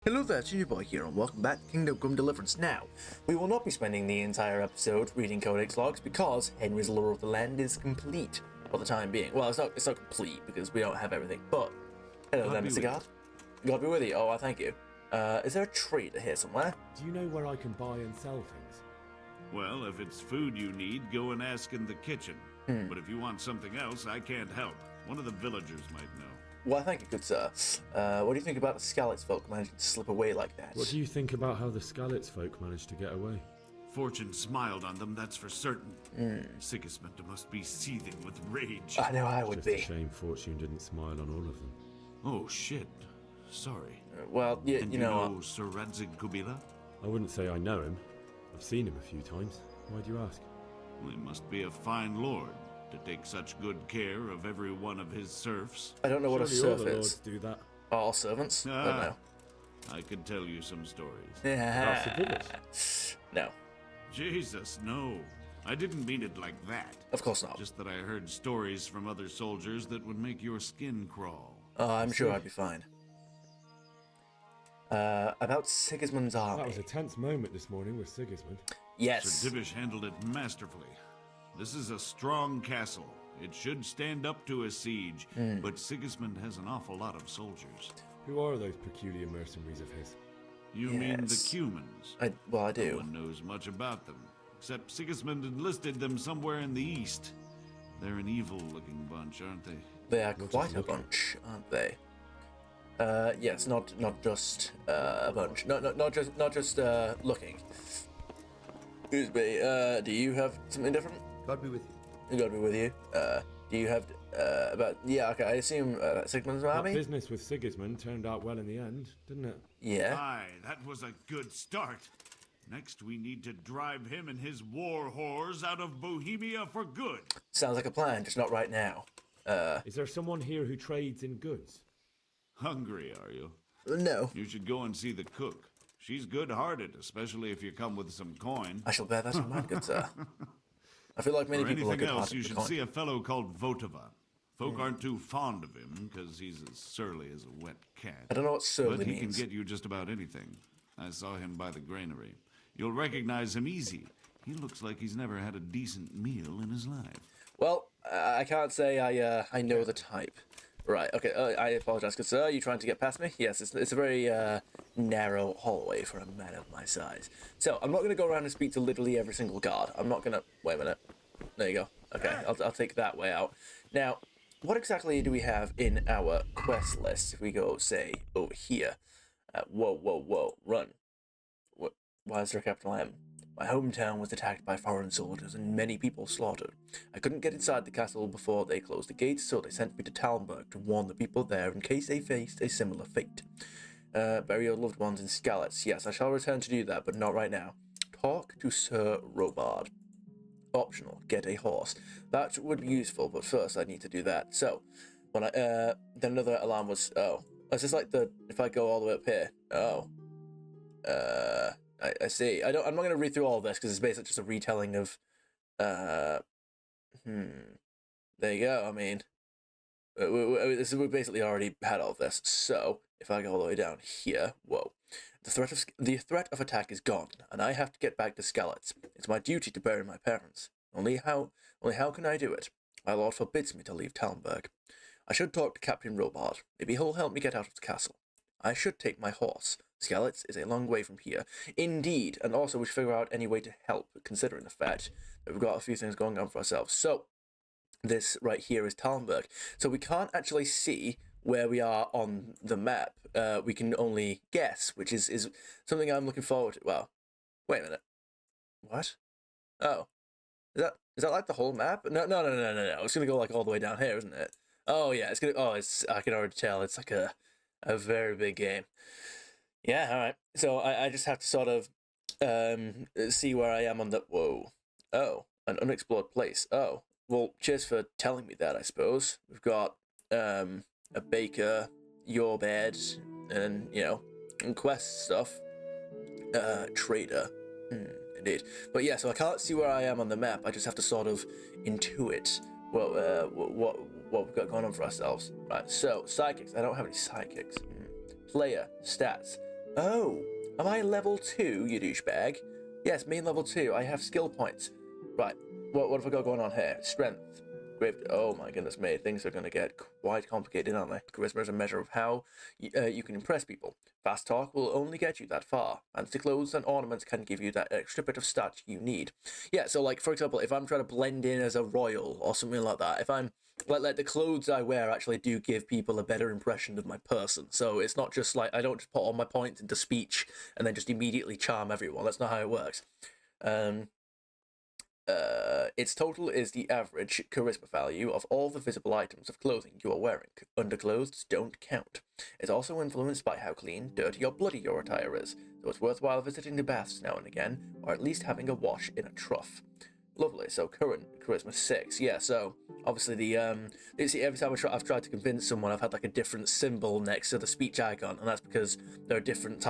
Hello there, Junior Boy here, and welcome back to Kingdom Come Deliverance. Now, we will not be spending the entire episode reading Codex logs because Henry's Lore of the Land is complete for the time being. Well, it's not complete because we don't have everything, but hello there, Mr. God. God be with you. Oh, I thank you. Is there a trader here somewhere? Do you know where I can buy and sell things? Well, if it's food you need, go and ask in the kitchen. But if you want something else, I can't help. One of the villagers might know. Well, thank you, good sir. What do you think about the Skallitz folk managing to slip away like that? What do you think about how the Skallitz folk managed to get away? Fortune smiled on them, that's for certain. Sigismund must be seething with rage. I know I would be. Just a shame Fortune didn't smile on all of them. Oh, shit. Sorry. Well, you know... Sir Radzig Kubila? I wouldn't say I know him. I've seen him a few times. Why do you ask? Well, he must be a fine lord to take such good care of every one of his serfs. I don't know what a Surely all serf the is. lords do that. All servants? I don't know. I could tell you some stories. That's the goodness. No. Jesus, no. I didn't mean it like that. Of course not. Just that I heard stories from other soldiers that would make your skin crawl. Oh, I'm sure I'd be fine. About Sigismund's army. That was a tense moment this morning with Sigismund. Yes. Sir Divish handled it masterfully. This is a strong castle. It should stand up to a siege, but Sigismund has an awful lot of soldiers. Who are those peculiar mercenaries of his? You mean the Cumans? I do. No one knows much about them, except Sigismund enlisted them somewhere in the east. They're an evil-looking bunch, aren't they? They are quite a bunch, aren't they? Yes, not just a bunch. Not just looking. Excuse me. Do you have something different? God be with you. God be with you. Do you have about? Yeah, okay. I assume Sigismund's army. That business with Sigismund turned out well in the end, didn't it? Yeah. Aye, that was a good start. Next, we need to drive him and his war whores out of Bohemia for good. Sounds like a plan, just not right now. Is there someone here who trades in goods? Hungry, are you? No. You should go and see the cook. She's good-hearted, especially if you come with some coin. I shall bear that in mind, good sir. I feel like many For people are anything else, good-hearted. you should see a fellow called Votava. Folk aren't too fond of him, because he's as surly as a wet cat. I don't know what surly But he means. can get you just about anything. I saw him by the granary. You'll recognize him easy. He looks like he's never had a decent meal in his life. Well, I can't say I know the type. Right, okay, I apologize, good sir. Are you trying to get past me? Yes, it's a very narrow hallway for a man of my size. So, I'm not going to go around and speak to literally every single guard. I'm not going to... Wait a minute. There you go. Okay, I'll take that way out. Now, what exactly do we have in our quest list? If we go, say, over here. Whoa, run. What? Why is there a capital M? My hometown was attacked by foreign soldiers and many people slaughtered. I couldn't get inside the castle before they closed the gates, so they sent me to Talmberg to warn the people there in case they faced a similar fate. Bury your loved ones in Skallitz. Yes, I shall return to do that, but not right now. Talk to Sir Robard. Optional. Get a horse. That would be useful, but first I need to do that. So, when then another alarm was... Oh. It's just like if I go all the way up here. Oh. I see. I'm not going to read through all of this because it's basically just a retelling of, There you go. I mean, we basically already had all of this. So if I go all the way down here, whoa, the threat of attack is gone, and I have to get back to Skallitz. It's my duty to bury my parents. Only how can I do it? My lord forbids me to leave Talmberg. I should talk to Captain Robard. Maybe he'll help me get out of the castle. I should take my horse. Skallitz is a long way from here. Indeed, and also we should figure out any way to help, considering the fact that we've got a few things going on for ourselves. So, this right here is Talmberg. So we can't actually see where we are on the map. We can only guess, which is something I'm looking forward to. Well, wait a minute. What? Oh. Is that like the whole map? No. It's going to go like all the way down here, isn't it? Oh, yeah. I can already tell. It's like a very big game. Yeah, all right. So I just have to sort of see where I am on the... Whoa. Oh, an unexplored place. Oh, well, cheers for telling me that, I suppose. We've got a baker, your bed, and, and quest stuff. Trader. Indeed. But yeah, so I can't see where I am on the map. I just have to sort of intuit what we've got going on for ourselves. Right, so, psychics. I don't have any psychics. Player, stats. Oh, am I level 2, you douchebag? Yes, main level 2. I have skill points. Right, what have I got going on here? Strength. Grave. Oh my goodness me, things are going to get quite complicated, aren't they? Charisma is a measure of how you can impress people. Fast talk will only get you that far. Fancy clothes and ornaments can give you that extra bit of stat you need. Yeah, so like, for example, if I'm trying to blend in as a royal or something like that, if I'm like the clothes I wear actually do give people a better impression of my person. So it's not just like I don't just put all my points into speech and then just immediately charm everyone. That's not how it works. Its total is the average charisma value of all the visible items of clothing you are wearing. Underclothes don't count. It's also influenced by how clean, dirty, or bloody your attire is, so it's worthwhile visiting the baths now and again, or at least having a wash in a trough. Lovely. So current charisma 6. Yeah. So obviously you see, every time I've tried to convince someone, I've had like a different symbol next to the speech icon, and that's because there are different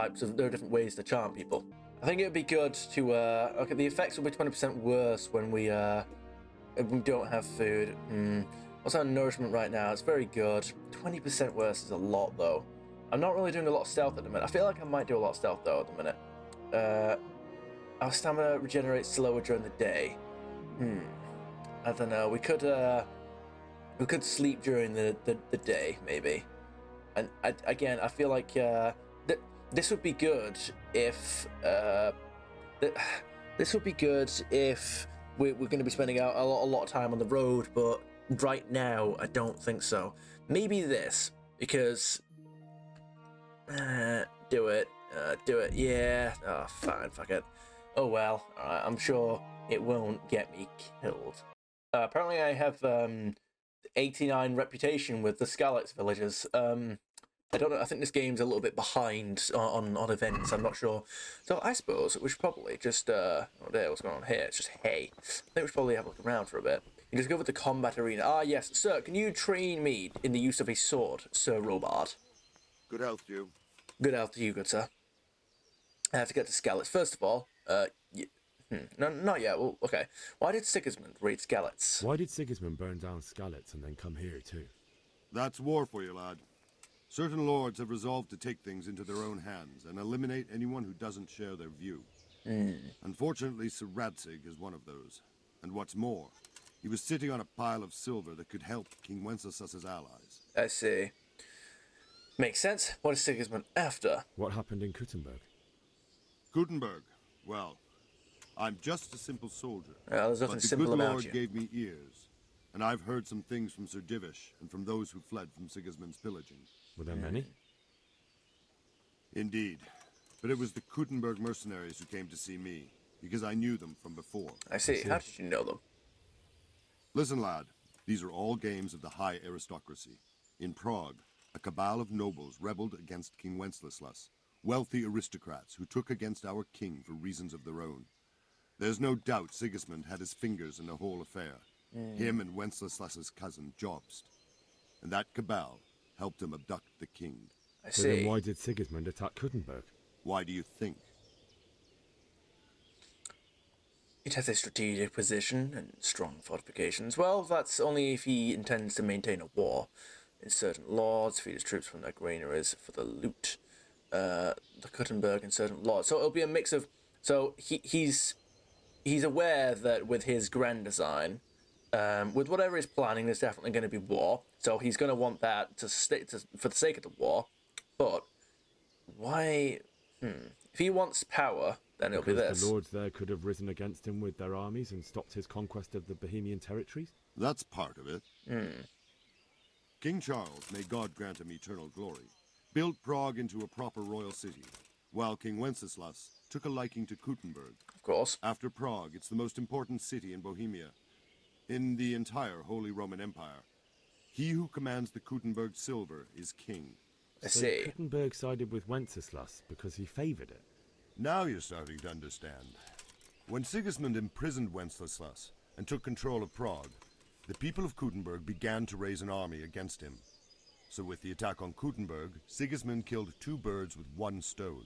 ways to charm people. I think it would be good to okay. The effects will be 20% worse when we don't have food. What's our nourishment right now? It's very good. 20% worse is a lot though. I'm not really doing a lot of stealth at the minute. I feel like I might do a lot of stealth though at the minute. Our stamina regenerates slower during the day. I don't know. We could sleep during the day maybe. And again, I feel like this would be good if this would be good if we're going to be spending out a lot of time on the road, but right now I don't think so. Maybe this, because do it, yeah. Oh, fine, fuck it. Oh well, alright, I'm sure it won't get me killed. Apparently I have 89 reputation with the Skallitz villagers. I don't know, I think this game's a little bit behind on events, I'm not sure. So I suppose we should probably just, oh there, what's going on here? It's just hay. I think we should probably have a look around for a bit. You just go with the combat arena. Ah yes, sir, can you train me in the use of a sword, Sir Robard? Good health to you. Good health to you, good sir. I have to get to Skallitz. First of all, no, not yet. Well, okay. Why did Sigismund raid Skallitz? Why did Sigismund burn down Skallitz and then come here too? That's war for you, lad. Certain lords have resolved to take things into their own hands and eliminate anyone who doesn't share their view. Unfortunately, Sir Radzig is one of those. And what's more, he was sitting on a pile of silver that could help King Wenceslas's allies. I see. Makes sense. What is Sigismund after? What happened in Kuttenberg? Gutenberg, well, I'm just a simple soldier. Well, there's nothing but the simple good about Lord you. gave me ears, and I've heard some things from Sir Divish and from those who fled from Sigismund's pillaging. Were there many? Indeed. But it was the Kuttenberg mercenaries who came to see me, because I knew them from before. I see. How did you know them? Listen, lad, these are all games of the high aristocracy. In Prague, a cabal of nobles rebelled against King Wenceslas, wealthy aristocrats who took against our king for reasons of their own. There's no doubt Sigismund had his fingers in the whole affair. Him and Wenceslas's cousin, Jobst. And that cabal helped him abduct the king. I So see. then why did Sigismund attack Kuttenberg? Why do you think? It has a strategic position and strong fortifications. Well, that's only if he intends to maintain a war. In certain lords, feed his troops from their granaries for the loot. The Kuttenberg and certain lords. So it'll be a mix of. So he's aware that with his grand design, with whatever he's planning, there's definitely going to be war. So he's going to want that to stay for the sake of the war. But why? If he wants power, then it'll be Because this. the lords there could have risen against him with their armies and stopped his conquest of the Bohemian territories? That's part of it. King Charles, may God grant him eternal glory, built Prague into a proper royal city, while King Wenceslas took a liking to Kuttenberg. Of course. After Prague, it's the most important city in Bohemia, in the entire Holy Roman Empire. He who commands the Kuttenberg silver is king. I So see. Kuttenberg sided with Wenceslas because he favoured it. Now you're starting to understand. When Sigismund imprisoned Wenceslas and took control of Prague, the people of Kuttenberg began to raise an army against him. So with the attack on Kuttenberg, Sigismund killed two birds with one stone.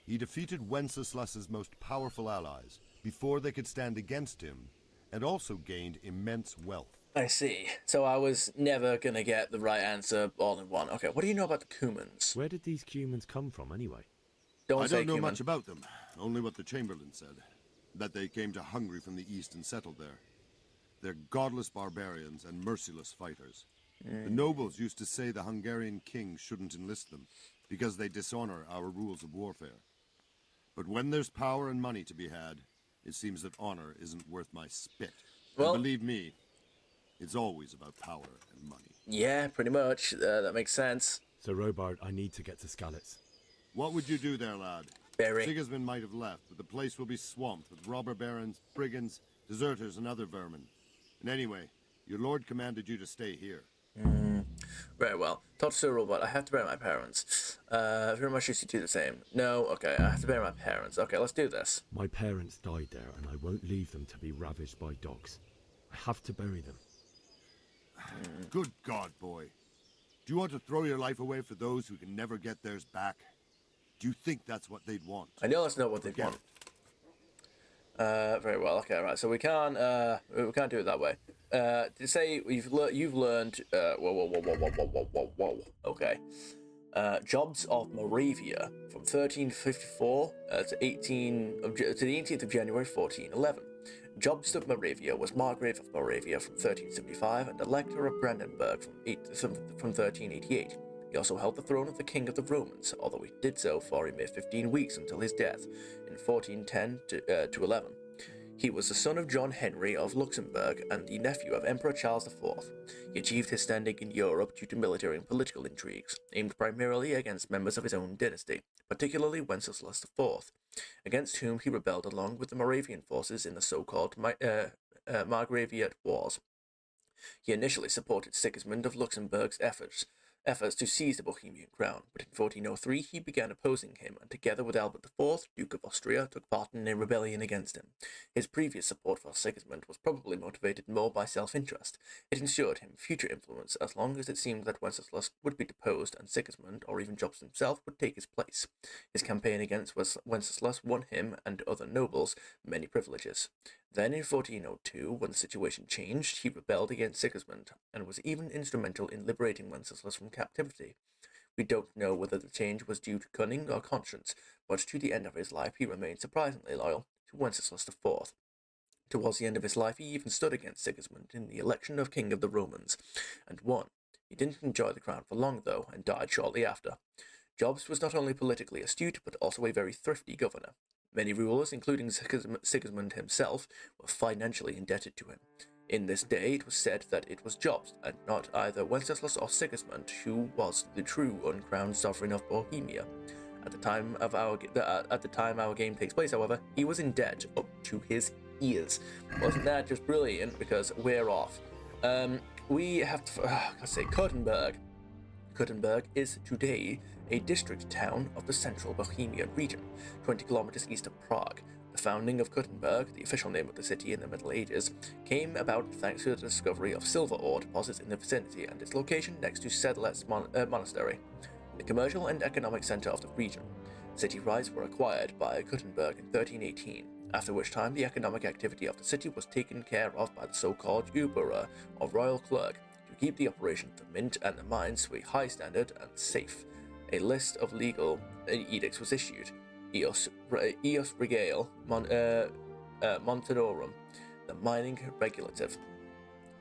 He defeated Wenceslas's most powerful allies before they could stand against him, and also gained immense wealth. I see. So I was never going to get the right answer all in one. Okay, what do you know about the Cumans? Where did these Cumans come from anyway? Don't I say don't know human. much about them, only what the Chamberlain said. That they came to Hungary from the east and settled there. They're godless barbarians and merciless fighters. The nobles used to say the Hungarian king shouldn't enlist them, because they dishonor our rules of warfare. But when there's power and money to be had, it seems that honor isn't worth my spit. Well- and believe me, it's always about power and money. Yeah, pretty much. That makes sense. So, Robard, I need to get to Skallitz. What would you do there, lad? Very. Sigismund might have left, but the place will be swamped with robber barons, brigands, deserters, and other vermin. And anyway, your lord commanded you to stay here. Very well. Talk to Sir Robert. I have to bury my parents. Very much used to do the same. No, okay, I have to bury my parents. Okay, let's do this. My parents died there, and I won't leave them to be ravaged by dogs. I have to bury them. Good God, boy. Do you want to throw your life away for those who can never get theirs back? Do you think that's what they'd want? I know that's not what they Forget want. it. Very well. Okay, right. So we can't do it that way. To say you've learned. Whoa. Okay. Jobs of Moravia from 1354 to the 18th of January 1411. Jobst of Moravia was Margrave of Moravia from 1375 and Elector of Brandenburg from 1388. He also held the throne of the King of the Romans, although he did so for a mere 15 weeks until his death in 1410 to 11. He was the son of John Henry of Luxembourg and the nephew of Emperor Charles IV. He achieved his standing in Europe due to military and political intrigues, aimed primarily against members of his own dynasty, particularly Wenceslas IV, against whom he rebelled along with the Moravian forces in the so-called Margraviate Wars. He initially supported Sigismund of Luxembourg's efforts to seize the Bohemian crown, but in 1403 he began opposing him, and together with Albert IV, Duke of Austria, took part in a rebellion against him. His previous support for Sigismund was probably motivated more by self-interest. It ensured him future influence as long as it seemed that Wenceslas would be deposed and Sigismund, or even Jobst himself, would take his place. His campaign against Wenceslas won him and other nobles many privileges. Then in 1402, when the situation changed, he rebelled against Sigismund, and was even instrumental in liberating Wenceslas from captivity. We don't know whether the change was due to cunning or conscience, but to the end of his life he remained surprisingly loyal to Wenceslas IV. Towards the end of his life he even stood against Sigismund in the election of King of the Romans, and won. He didn't enjoy the crown for long, though, and died shortly after. Jobst was not only politically astute, but also a very thrifty governor. Many rulers, including Sigismund himself, were financially indebted to him. In this day, it was said that it was Jobst, and not either Wenceslas or Sigismund, who was the true uncrowned sovereign of Bohemia. At the time our game takes place, however, he was in debt up to his ears. Wasn't that just brilliant? Because we're off. We have to say Kuttenberg. Kuttenberg is today a district town of the central Bohemian region, 20 kilometers east of Prague. The founding of Kuttenberg, the official name of the city in the Middle Ages, came about thanks to the discovery of silver ore deposits in the vicinity and its location next to Skallitz Monastery, the commercial and economic center of the region. City rights were acquired by Kuttenberg in 1318, after which time the economic activity of the city was taken care of by the so-called Uberer, or royal clerk, to keep the operation of the mint and the mines to a high standard and safe. A list of legal edicts was issued. Eos Regale Montanorum, the mining regulative.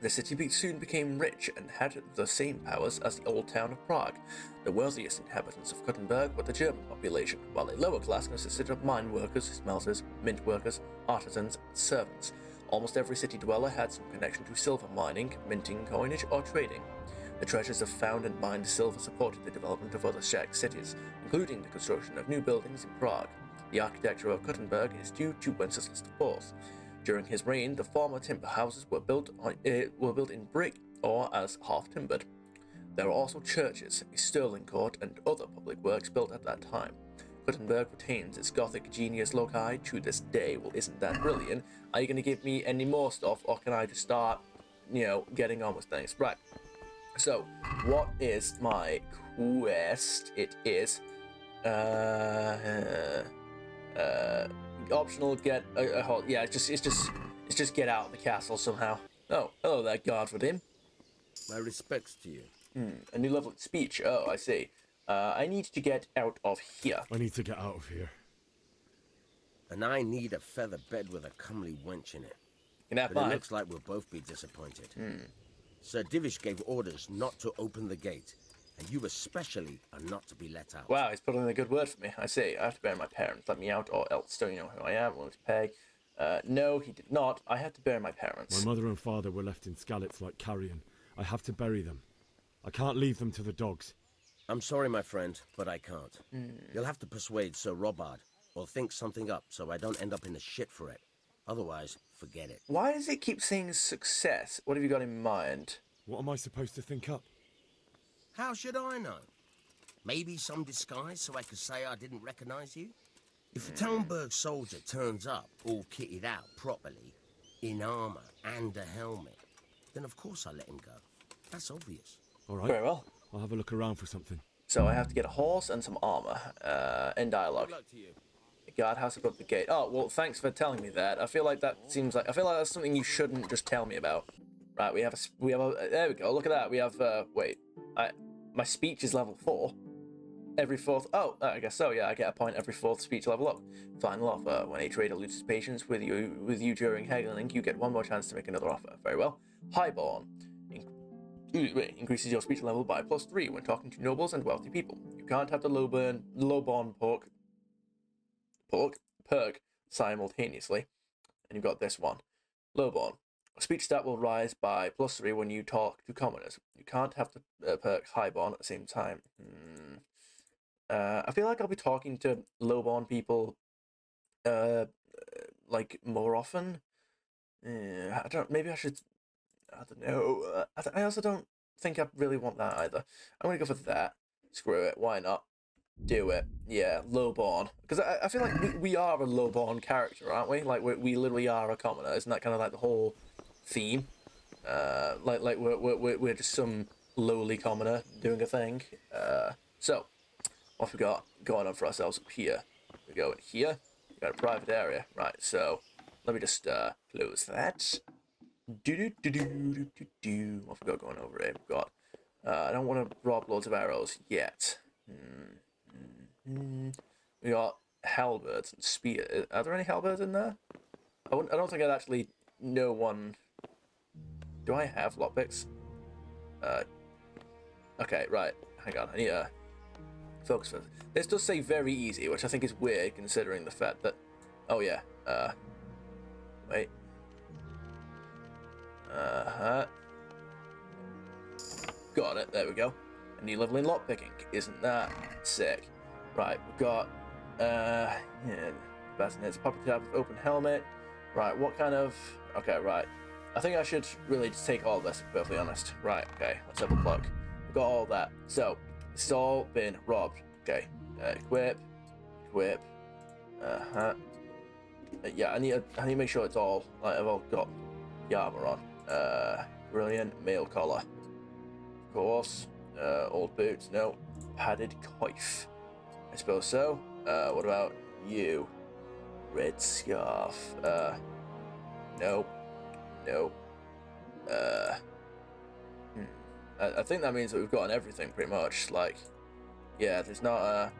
The city soon became rich and had the same powers as the old town of Prague. The wealthiest inhabitants of Kuttenberg were the German population, while a lower class consisted of mine workers, smelters, mint workers, artisans, and servants. Almost every city dweller had some connection to silver mining, minting, coinage, or trading. The treasures of found and mined silver supported the development of other Czech cities, including the construction of new buildings in Prague. The architecture of Kuttenberg is due to Wenceslas IV. During his reign, the former timber houses were built in brick or as half-timbered. There are also churches, a Sterling court, and other public works built at that time. Kuttenberg retains its Gothic genius loci to this day. Well, isn't that brilliant? Are you going to give me any more stuff, or can I just start, getting on with things? Right. So, what is my quest? It is, optional. Get yeah. It's just get out of the castle somehow. Oh, hello there, guard with him. My respects to you. A new level of speech. Oh, I see. I need to get out of here. I need to get out of here. And I need a feather bed with a comely wench in it. You can have But it mine. looks like we'll both be disappointed. Sir Divish gave orders not to open the gate, and you especially are not to be let out. Wow, he's putting in a good word for me. I see. I have to bury my parents. Let me out, or else don't you know who I am? Willing to pay. No, he did not. I had to bury my parents. My mother and father were left in Skallitz like carrion. I have to bury them. I can't leave them to the dogs. I'm sorry, my friend, but I can't. You'll have to persuade Sir Robard, or think something up so I don't end up in the shit for it. Otherwise, forget it. Why does it keep saying success? What have you got in mind? What am I supposed to think up? How should I know? Maybe some disguise so I could say I didn't recognize you? If a Talmberg soldier turns up, all kitted out properly, in armor and a helmet, then of course I let him go. That's obvious. All right. Very well. I'll have a look around for something. So I have to get a horse and some armor. In dialogue. Good luck to you. Guardhouse above the gate. Oh, well, thanks for telling me that. I feel like that's something you shouldn't just tell me about. Right, we have a, there we go, look at that. We have, wait. My speech is level 4. Every 4th, I guess so, yeah, I get a point every 4th speech level up. Final offer. When a trader loses patience with you during haggling, you get one more chance to make another offer. Very well. Highborn. Increases your speech level by +3 when talking to nobles and wealthy people. You can't have the lowborn perk simultaneously. And you've got this one. Lowborn. A speech stat will rise by +3 when you talk to commoners. You can't have the perk Highborn at the same time. I feel like I'll be talking to lowborn people like more often. Maybe I should, I don't know. I also don't think I really want that either. I'm gonna go for that. Screw it, why not? Do it. Yeah, lowborn. Because I feel like we are a lowborn character, aren't we? Like we literally are a commoner. Isn't that kind of like the whole theme? Like we're just some lowly commoner doing a thing. So what have we got going on for ourselves up here? We go in here. We got a private area, right? So let me just close that. What have we got going over here? We've got. I don't want to rob loads of arrows yet. We got halberds and spears. Are there any halberds in there? I don't think I'd actually know one. Do I have lockpicks? Okay, right. Hang on. I need to focus for this. This does say very easy, which I think is weird considering the fact that. Oh yeah. Wait. Got it. There we go. A new level in lockpicking. Isn't that sick? Right, we've got bassinets, poppy tab, open helmet. Right, what kind of okay, right. I think I should really just take all this, to be perfectly honest. Right, okay, let's have a look. We've got all that. So, it's all been robbed. Okay. Equip. Yeah, I need to make sure it's all like I've all got the armor on. Brilliant mail collar. Of course. Old boots, no. Padded coif. I suppose so. What about you? Red scarf. No. I think that means that we've gotten everything pretty much. Like, yeah, there's not a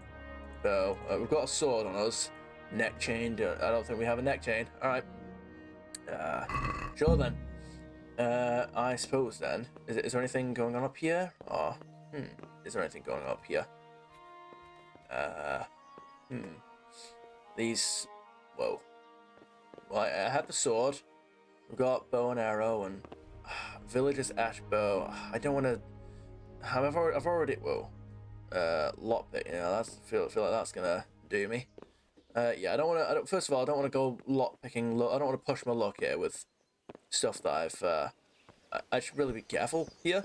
bow. We've got a sword on us. Neck chain. I don't think we have a neck chain. All right. Sure then. I suppose then. Is there anything going on up here? Or is there anything going on up here? These. Whoa. Well, I had the sword. We've got bow and arrow and villager's ash bow. I don't want to. I've already. Whoa. Lockpick. You know, feel like that's gonna do me. Yeah, I don't want to. First of all, I don't want to go lockpicking. I don't want to push my luck here with stuff that I've. I should really be careful here.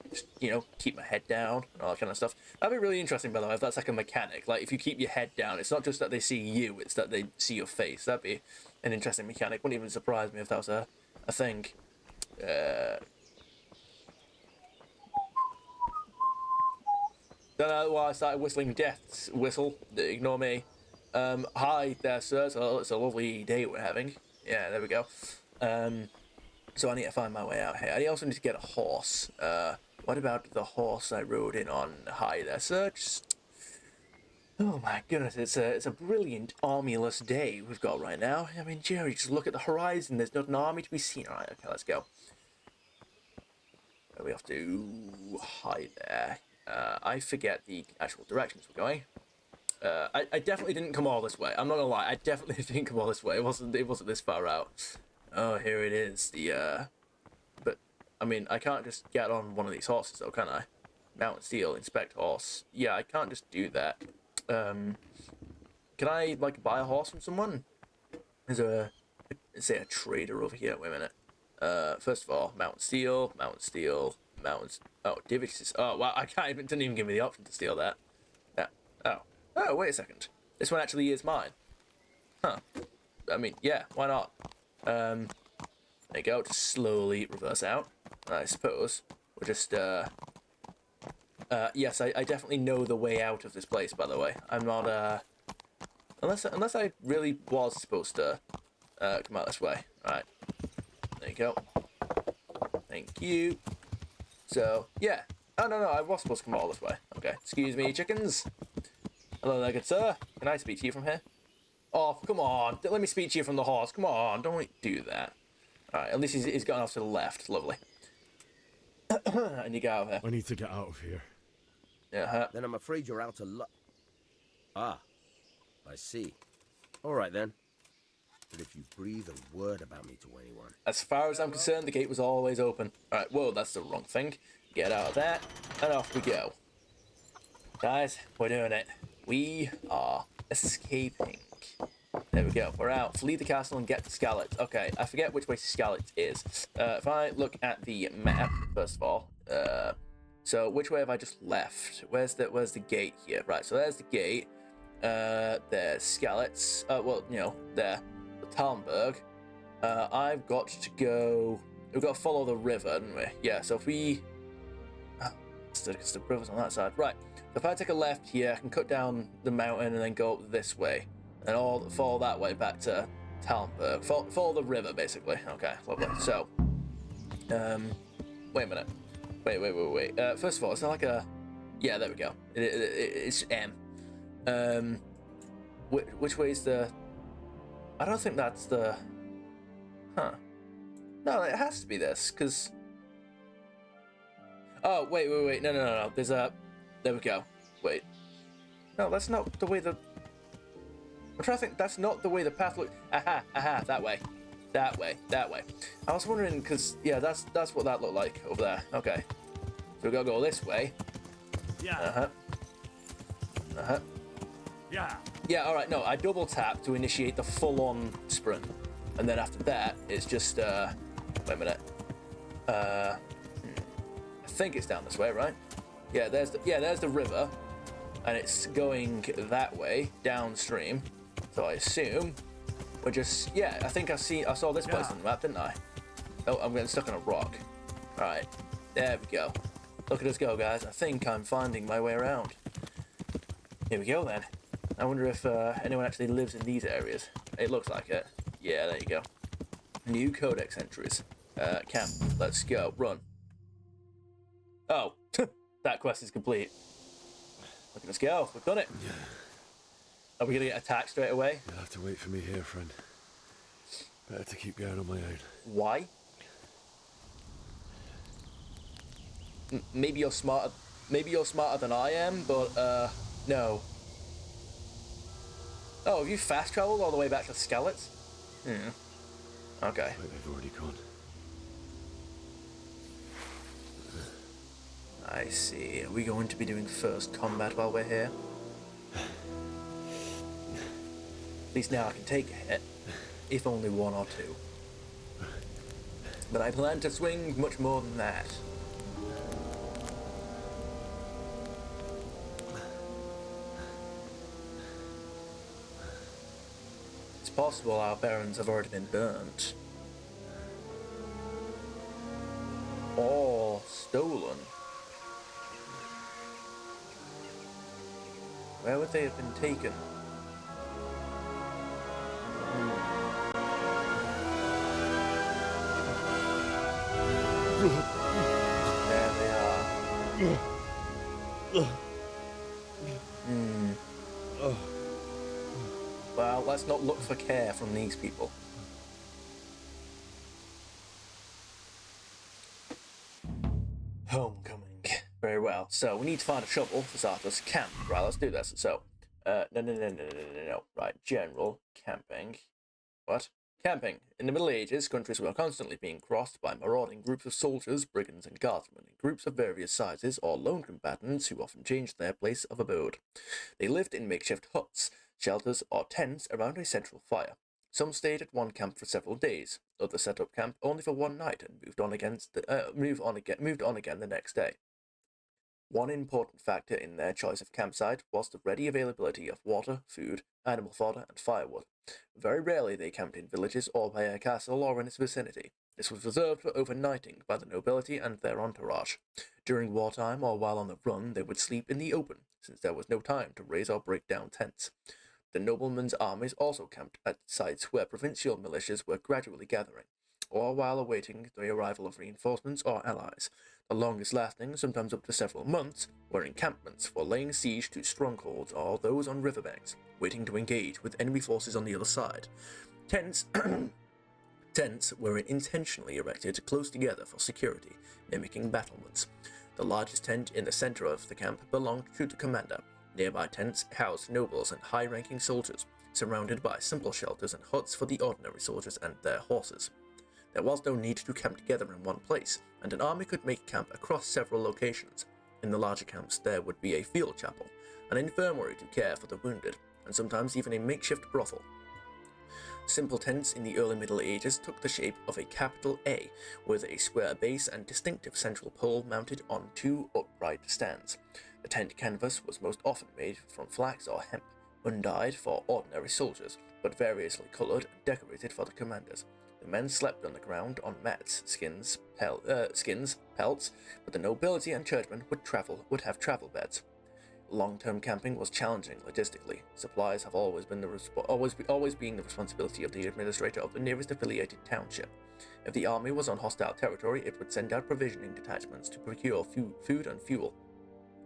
Just, you know, keep my head down and all that kind of stuff. That'd be really interesting, by the way, if that's like a mechanic. Like, if you keep your head down, it's not just that they see you, it's that they see your face. That'd be an interesting mechanic. Wouldn't even surprise me if that was a thing. Don't know why I started whistling Death's whistle. Ignore me. Hi there, sir. It's a lovely day we're having. Yeah, there we go. So I need to find my way out here. I also need to get a horse. What about the horse I rode in on? Hi there, sir. Oh my goodness, it's a brilliant armyless day we've got right now. I mean, Jerry, just look at the horizon. There's not an army to be seen. All right, okay, let's go. We have to hide there. I forget the actual directions we're going. I definitely didn't come all this way. I'm not gonna lie. I definitely didn't come all this way. It wasn't this far out. Oh, here it is. But I mean, I can't just get on one of these horses, though, can I? Mount and Steel, inspect horse. Yeah, I can't just do that. Can I like buy a horse from someone? Is there a trader over here? Wait a minute. First of all, Mount and Steel. Oh, Divisions. Oh, wow, didn't even give me the option to steal that. Yeah. Oh, wait a second. This one actually is mine. Huh. I mean, yeah, why not? There you go, just slowly reverse out. I suppose we'll just, yes, I definitely know the way out of this place, by the way. I'm not, unless I really was supposed to, come out this way. Alright. There you go. Thank you. So, yeah. Oh, no, I was supposed to come all this way. Okay. Excuse me, chickens. Hello there, good sir. Can I speak to you from here? Oh, come on. Let me speak to you from the horse. Come on. Don't do that. Alright, at least he's gotten off to the left. Lovely. And you get out of here. I need to get out of here. Yeah. Then I'm afraid you're out of luck. Ah, I see. All right, then. But if you breathe a word about me to anyone... As far as I'm concerned, the gate was always open. Alright, whoa, that's the wrong thing. Get out of that, and off we go. Guys, we're doing it. We are escaping. There we go, we're out. Flee the castle and get to Skallitz. Okay, I forget which way Skallitz is. If I look at the map, first of all, so which way have I just left? Where's the gate here? Right, so there's the gate. There's Skallitz. Well, you know, there. The Talmberg. I've got to go... We've got to follow the river, haven't we? Yeah, so if we... Because the river's on that side. Right, so if I take a left here, I can cut down the mountain and then go up this way. And follow that way back to Talmberg. Follow the river, basically. Okay, lovely. So, wait a minute. Wait. First of all, it's not like a... Yeah, there we go. It's M. Which way is the... I don't think that's the... Huh. No, it has to be this, because... Oh, wait. No. There's a... There we go. Wait. No, that's not the way the... I'm trying to think, that's not the way the path looks. Aha, that way. That way. I was wondering, because, yeah, that's what that looked like over there. Okay. So we gotta go this way. Yeah. Yeah. Yeah, alright, no, I double tap to initiate the full-on sprint. And then after that, it's just, wait a minute. I think it's down this way, right? Yeah, there's the river. And it's going that way, downstream. So I assume we're just... Yeah, I think I saw this place on the map, didn't I? Oh, I'm getting stuck on a rock. Alright, there we go. Look at us go, guys. I think I'm finding my way around. Here we go, then. I wonder if anyone actually lives in these areas. It looks like it. Yeah, there you go. New codex entries. Camp. Let's go. Run. Oh, that quest is complete. Look at us go. We've done it. Are we going to get attacked straight away? You'll have to wait for me here, friend. Better to keep going on my own. Why? Maybe you're smarter. Maybe you're smarter than I am, but no. Oh, have you fast traveled all the way back to Skallitz? Okay. Wait, they've already gone. I see. Are we going to be doing first combat while we're here? At least now I can take a hit, if only one or two. But I plan to swing much more than that. It's possible our barons have already been burnt. Or stolen. Where would they have been taken? There they are. Well, let's not look for care from these people. Homecoming. Very well. So we need to find a shovel for Zarthus camp. Right, let's do this. So, no. Right, general camping. What? Camping. In the Middle Ages, countries were constantly being crossed by marauding groups of soldiers, brigands, and guardsmen in groups of various sizes, or lone combatants who often changed their place of abode. They lived in makeshift huts, shelters, or tents around a central fire. Some stayed at one camp for several days. Others set up camp only for one night and moved on again the next day. One important factor in their choice of campsite was the ready availability of water, food, animal fodder, and firewood. Very rarely they camped in villages or by a castle or in its vicinity. This was reserved for overnighting by the nobility and their entourage. During wartime or while on the run, they would sleep in the open, since there was no time to raise or break down tents. The noblemen's armies also camped at sites where provincial militias were gradually gathering, or while awaiting the arrival of reinforcements or allies. The longest lasting, sometimes up to several months, were encampments for laying siege to strongholds or those on riverbanks, waiting to engage with enemy forces on the other side. Tents were intentionally erected close together for security, mimicking battlements. The largest tent in the center of the camp belonged to the commander. Nearby tents housed nobles and high-ranking soldiers, surrounded by simple shelters and huts for the ordinary soldiers and their horses. There was no need to camp together in one place, and an army could make camp across several locations. In the larger camps there would be a field chapel, an infirmary to care for the wounded, and sometimes even a makeshift brothel. Simple tents in the early Middle Ages took the shape of a capital A, with a square base and distinctive central pole mounted on two upright stands. The tent canvas was most often made from flax or hemp, undyed for ordinary soldiers, but variously colored and decorated for the commanders. The men slept on the ground on mats, skins, pelts, but the nobility and churchmen would have travel beds. Long-term camping was challenging logistically. Supplies have always been the responsibility of the administrator of the nearest affiliated township. If the army was on hostile territory, it would send out provisioning detachments to procure food and fuel.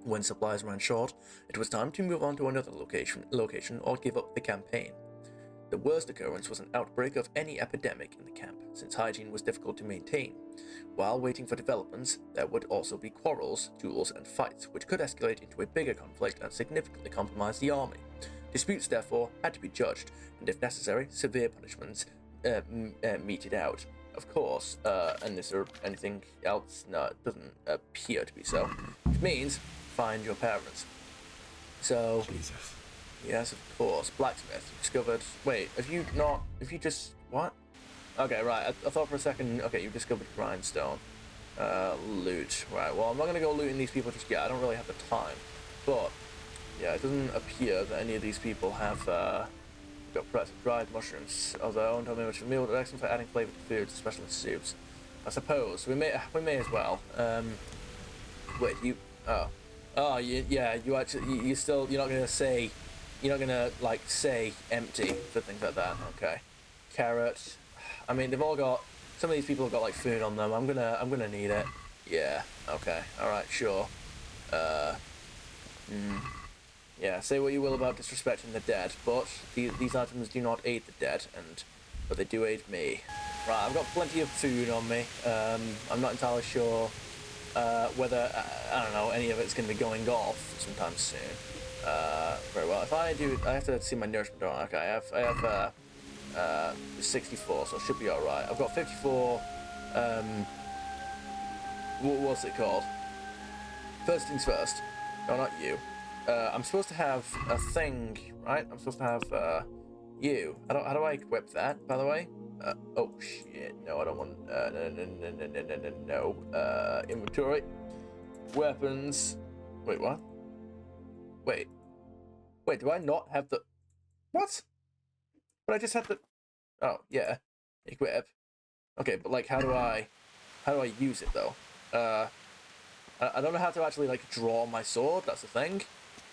When supplies ran short, it was time to move on to another location or give up the campaign. The worst occurrence was an outbreak of any epidemic in the camp, since hygiene was difficult to maintain. While waiting for developments, there would also be quarrels, duels, and fights, which could escalate into a bigger conflict and significantly compromise the army. Disputes, therefore, had to be judged, and if necessary, severe punishments meted out. Of course, and is there anything else? No, it doesn't appear to be so. Which means, find your parents. So... Jesus. Yes, of course. Blacksmith. Discovered... Wait, have you just... What? Okay, right. I thought for a second... Okay, you discovered grindstone. Loot. Right, well, I'm not going to go looting these people just yet. I don't really have the time. But, yeah, it doesn't appear that any of these people have, got dried mushrooms of their own. Don't be much familiar with it. Excellent for adding flavor to foods, especially soups. I suppose. We may as well. Wait, you... Oh, yeah, you actually... You're not going to say... You're not gonna, like, say empty for things like that. Okay. Carrot. I mean, they've all got... Some of these people have got, like, food on them. I'm gonna need it. Yeah. Okay. Alright, sure. Yeah, say what you will about disrespecting the dead, but these items do not aid the dead, but they do aid me. Right, I've got plenty of food on me. I'm not entirely sure whether, I don't know, any of it's gonna be going off sometime soon. Very well. If I do, I have to see my nourishment on. Okay, I have 64, so it should be alright. I've got 54, what's it called? First things first. No, not you. I'm supposed to have a thing, right? I'm supposed to have, you. How do I equip that, by the way? Oh, shit. No, I don't want, no. Inventory. Weapons. Wait, what? Wait, do I not have the... What? But I just had the... Oh, yeah. Equip. Okay, but, like, how do I use it, though? I don't know how to actually, like, draw my sword, that's the thing.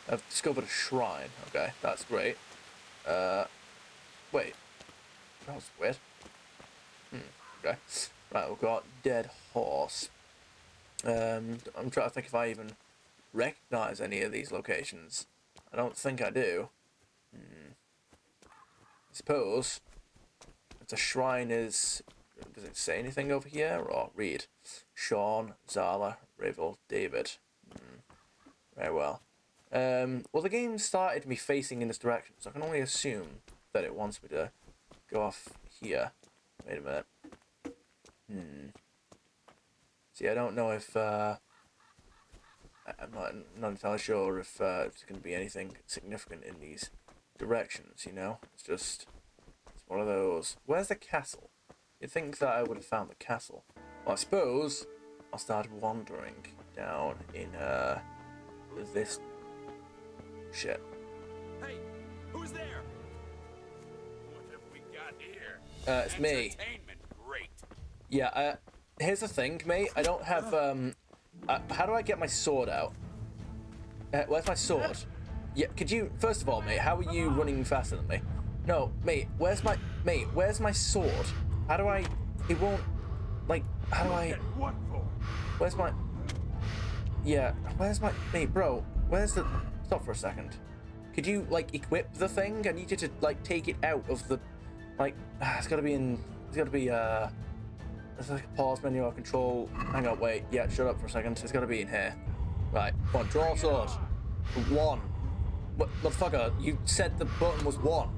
I've discovered a shrine. Okay, that's great. Wait. That was weird. Okay. Right, we've got dead horse. I'm trying to think if I even recognize any of these locations. I don't think I do. suppose if the shrine is... Does it say anything over here? Or read. Sean, Zala, Rivel, David. Very well. Well, the game started me facing in this direction, so I can only assume that it wants me to go off here. Wait a minute. See, I don't know if... I'm not entirely sure if there's going to be anything significant in these directions, you know? It's one of those. Where's the castle? You'd think that I would have found the castle. Well, I suppose I'll start wandering down in this shit. Hey, who's there? What have we got here? It's me. Entertainment, great. Yeah, here's the thing, mate. I don't have, how do I get my sword out? Where's my sword? Yeah, could you, first of all, mate, how are you running faster than me? No, mate, where's my sword? How do I, it won't, like, how do I, What for? where's my, yeah, where's my, mate, bro, where's the, stop for a second. Could you, like, equip the thing? I need you to, like, take it out of the, like, it's gotta be in, it's gotta be, there's like a pause menu or control, hang on, wait, yeah, shut up for a second, it's gotta be in here. Right, come on, draw sword. 1. What, motherfucker, you said the button was 1.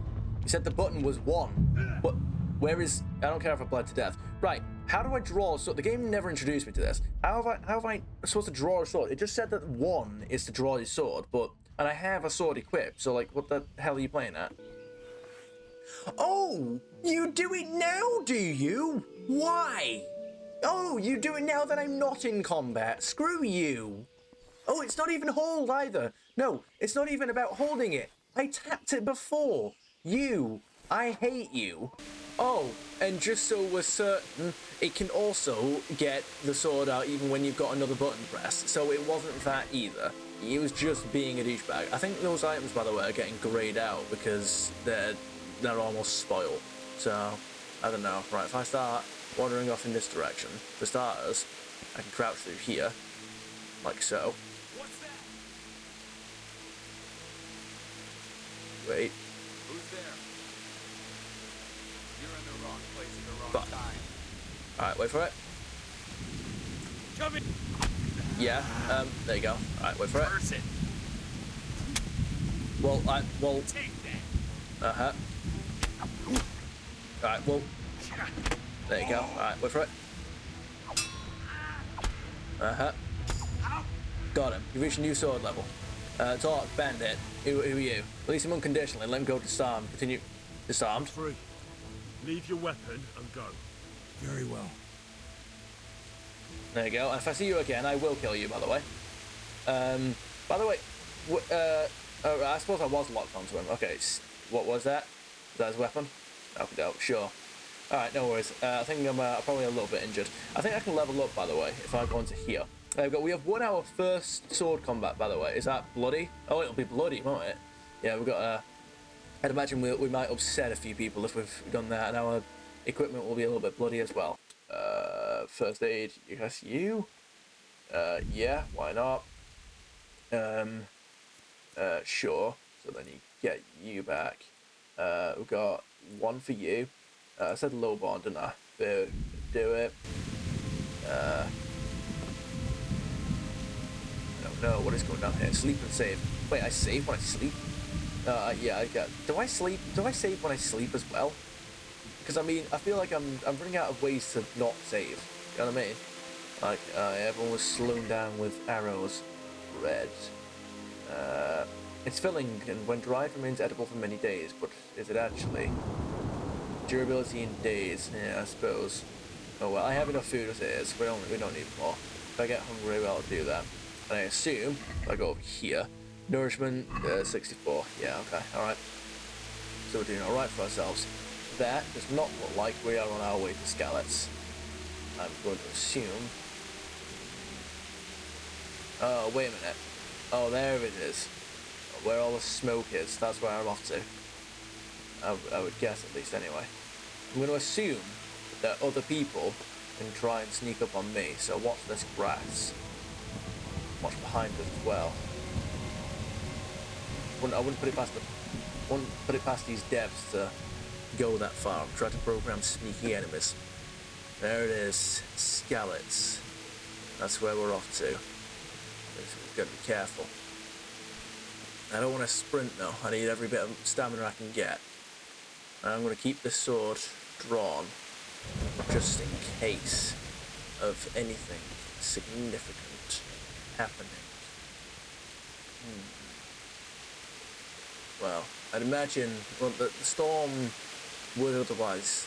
You said the button was 1. What? Where is... I don't care if I bled to death. Right, how do I draw a sword? The game never introduced me to this. How have I supposed to draw a sword? It just said that 1 is to draw your sword, but... And I have a sword equipped, so, like, what the hell are you playing at? Oh! You do it now, do you? Why? Oh, you do it now that I'm not in combat. Screw you. Oh, it's not even hold either. No, it's not even about holding it. I tapped it before. You. I hate you. Oh, and just so we're certain, it can also get the sword out even when you've got another button pressed. So it wasn't that either. He was just being a douchebag. I think those items, by the way, are getting grayed out because they're almost spoiled. So, I don't know. Right, if I start wandering off in this direction, for starters, I can crouch through here, like so. What's that? Wait. Who's there? You're in the wrong place at the wrong Fuck. time. Alright, wait for it. Come in. Yeah, there you go. Alright, wait for it. Person. Well, Take that. Alright, well, there you go. Alright, wait for it. Got him. You reached a new sword level. Talk, bandit. Who are you? Release him unconditionally. Let him go disarmed. Continue. Disarmed. Free. Leave your weapon and go. Very well. There you go. And if I see you again, I will kill you, by the way. By the way, I suppose I was locked onto him. Okay, what was that? Is that his weapon? Okay, dope. Sure. Alright, no worries. I think I'm probably a little bit injured. I think I can level up, by the way, if I go into here. We have 1 hour first sword combat, by the way. Is that bloody? Oh, it'll be bloody, won't it? Yeah, we've got, I'd imagine we might upset a few people if we've done that, and our equipment will be a little bit bloody as well. First aid, yes, you? Yeah, why not? Sure. So then you get you back. We've got 1 for you. I said low bond, didn't I? Do it. I don't know what is going on here. Sleep and save. Wait, I save when I sleep? Yeah, I got. Do I sleep? Do I save when I sleep as well? Because I mean, I feel like I'm running out of ways to not save. You know what I mean? Like everyone was slowing down with arrows. Red. It's filling, and when dried remains edible for many days. But is it actually? Durability in days. Yeah, I suppose. Oh well, I have enough food as it is. We don't need more. If I get hungry, well, I'll do that. And I assume if I go over here, nourishment 64. Yeah, okay, all right. So we're doing all right for ourselves. That does not look like we are on our way to Skallitz. I'm going to assume. Oh, wait a minute. Oh, there it is. Where all the smoke is. That's where I'm off to. I would guess, at least, anyway. I'm going to assume that other people can try and sneak up on me. So watch this grass. Watch behind us as well. I wouldn't put it past these devs to go that far. I'm trying to program sneaky enemies. There it is, Skallitz. That's where we're off to. We've got to be careful. I don't want to sprint though. I need every bit of stamina I can get. And I'm going to keep this sword drawn just in case of anything significant happening. Well, I'd imagine the storm would otherwise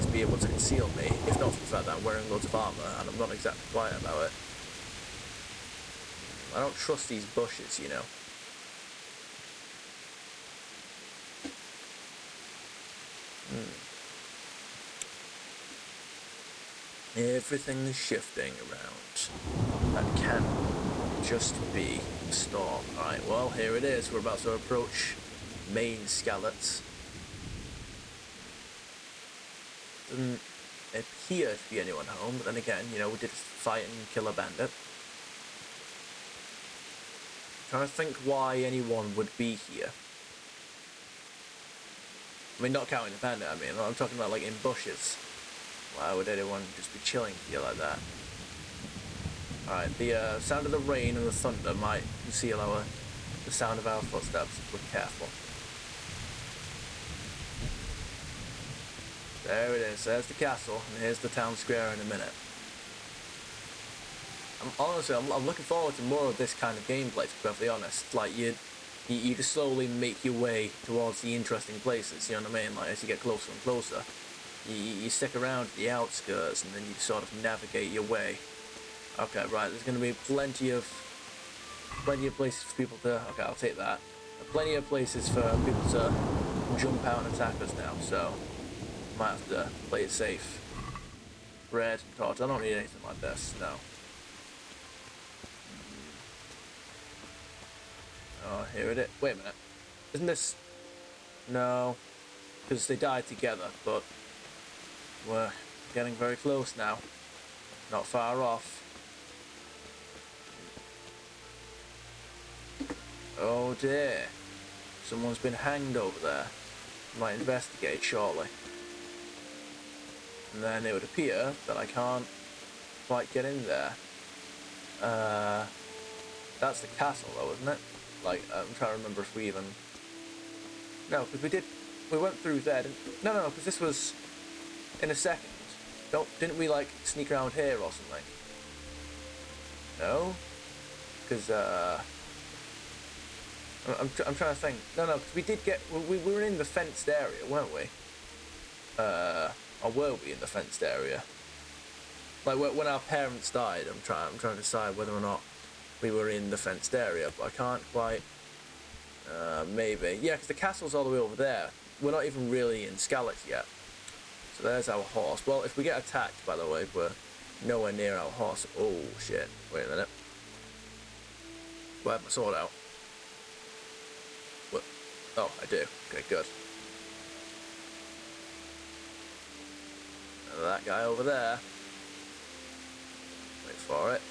be able to conceal me, if not for the fact that I'm wearing loads of armor and I'm not exactly quiet about it. I don't trust these bushes, you know. Everything is shifting around. That can just be a storm. Alright, well, here it is. We're about to approach main Skallitz. Doesn't appear to be anyone home, but then again, you know, we did fight and kill a bandit. Trying to think why anyone would be here. I mean, not counting the bandit, I mean, I'm talking about like in bushes. Why would anyone just be chilling here like that? Alright, the sound of the rain and the thunder might conceal the sound of our footsteps if we're careful. There it is, there's the castle, and here's the town square in a minute. I'm looking forward to more of this kind of gameplay, to be perfectly honest. Like, you just slowly make your way towards the interesting places, you know what I mean? Like, as you get closer and closer, you stick around at the outskirts, and then you sort of navigate your way. Okay, right, there's going to be plenty of places for people to... Okay, I'll take that. Plenty of places for people to jump out and attack us now, so... Might have to play it safe. Bread and torch. I don't need anything like this, no. Oh, here it is. Wait a minute. Isn't this... No. Because they died together, but... We're getting very close now. Not far off. Oh dear. Someone's been hanged over there. Might investigate shortly. And then it would appear that I can't quite get in there. That's the castle though, isn't it? Like, I'm trying to remember if we even... No, because we went through there, No, because this was in a second. Didn't we, like, sneak around here or something? No? Because, I'm trying to think. No, because we did get... We were in the fenced area, weren't we? Or were we in the fenced area? Like, when our parents died, I'm trying to decide whether or not we were in the fenced area, but I can't quite... maybe. Yeah, because the castle's all the way over there. We're not even really in Skallitz yet. So there's our horse. Well, if we get attacked, by the way, we're nowhere near our horse. Oh, shit. Wait a minute. Do I have my sword out? What? Oh, I do. Okay, good. And that guy over there. Wait for it.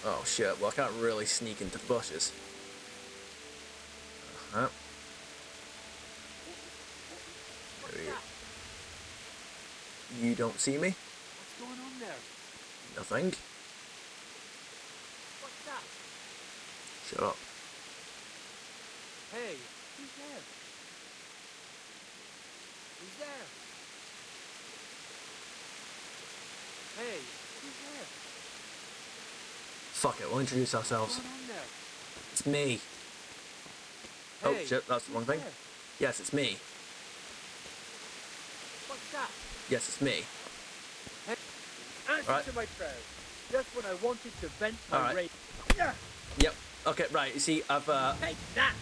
Oh, shit. Well, I can't really sneak into bushes. Uh-huh. There we go. You don't see me? What's going on there? Nothing. What's that? Shut up. Hey, who's there? Who's there? Hey, who's there? Fuck it, we'll introduce ourselves. What's going on there? It's me. Hey, Oh shit, that's the wrong who's thing. there? Yes, it's me. What's that? Yes, it's me. Answer Right. to my prayers. Just when I wanted to vent my Alright. rage. Yeah. Yep. Okay, right, you see, I've, Take that.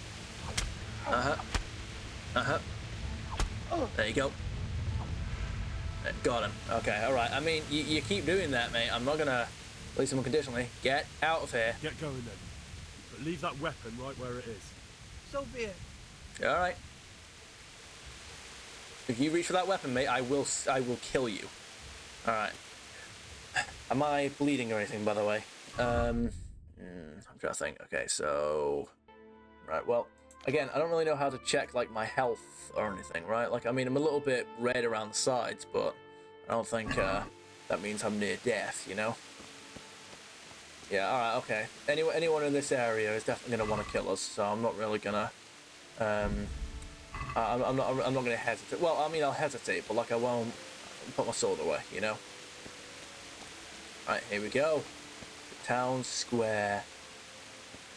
There you go. Got him. Okay, alright. I mean, you keep doing that, mate. I'm not gonna release him unconditionally. Get out of here. Get going then. But leave that weapon right where it is. So be it. Alright. If you reach for that weapon, mate, I will kill you. Alright. Am I bleeding or anything, by the way? I'm trying to think. Okay, so... Right, well, Again, I don't really know how to check, like, my health or anything, right? Like, I mean, I'm a little bit red around the sides, but I don't think that means I'm near death, you know? Yeah, alright, okay. Anyone in this area is definitely going to want to kill us, so I'm not really going to... I'm not going to hesitate. Well, I mean, I'll hesitate, but, like, I won't put my sword away, you know? Right, here we go. The town square.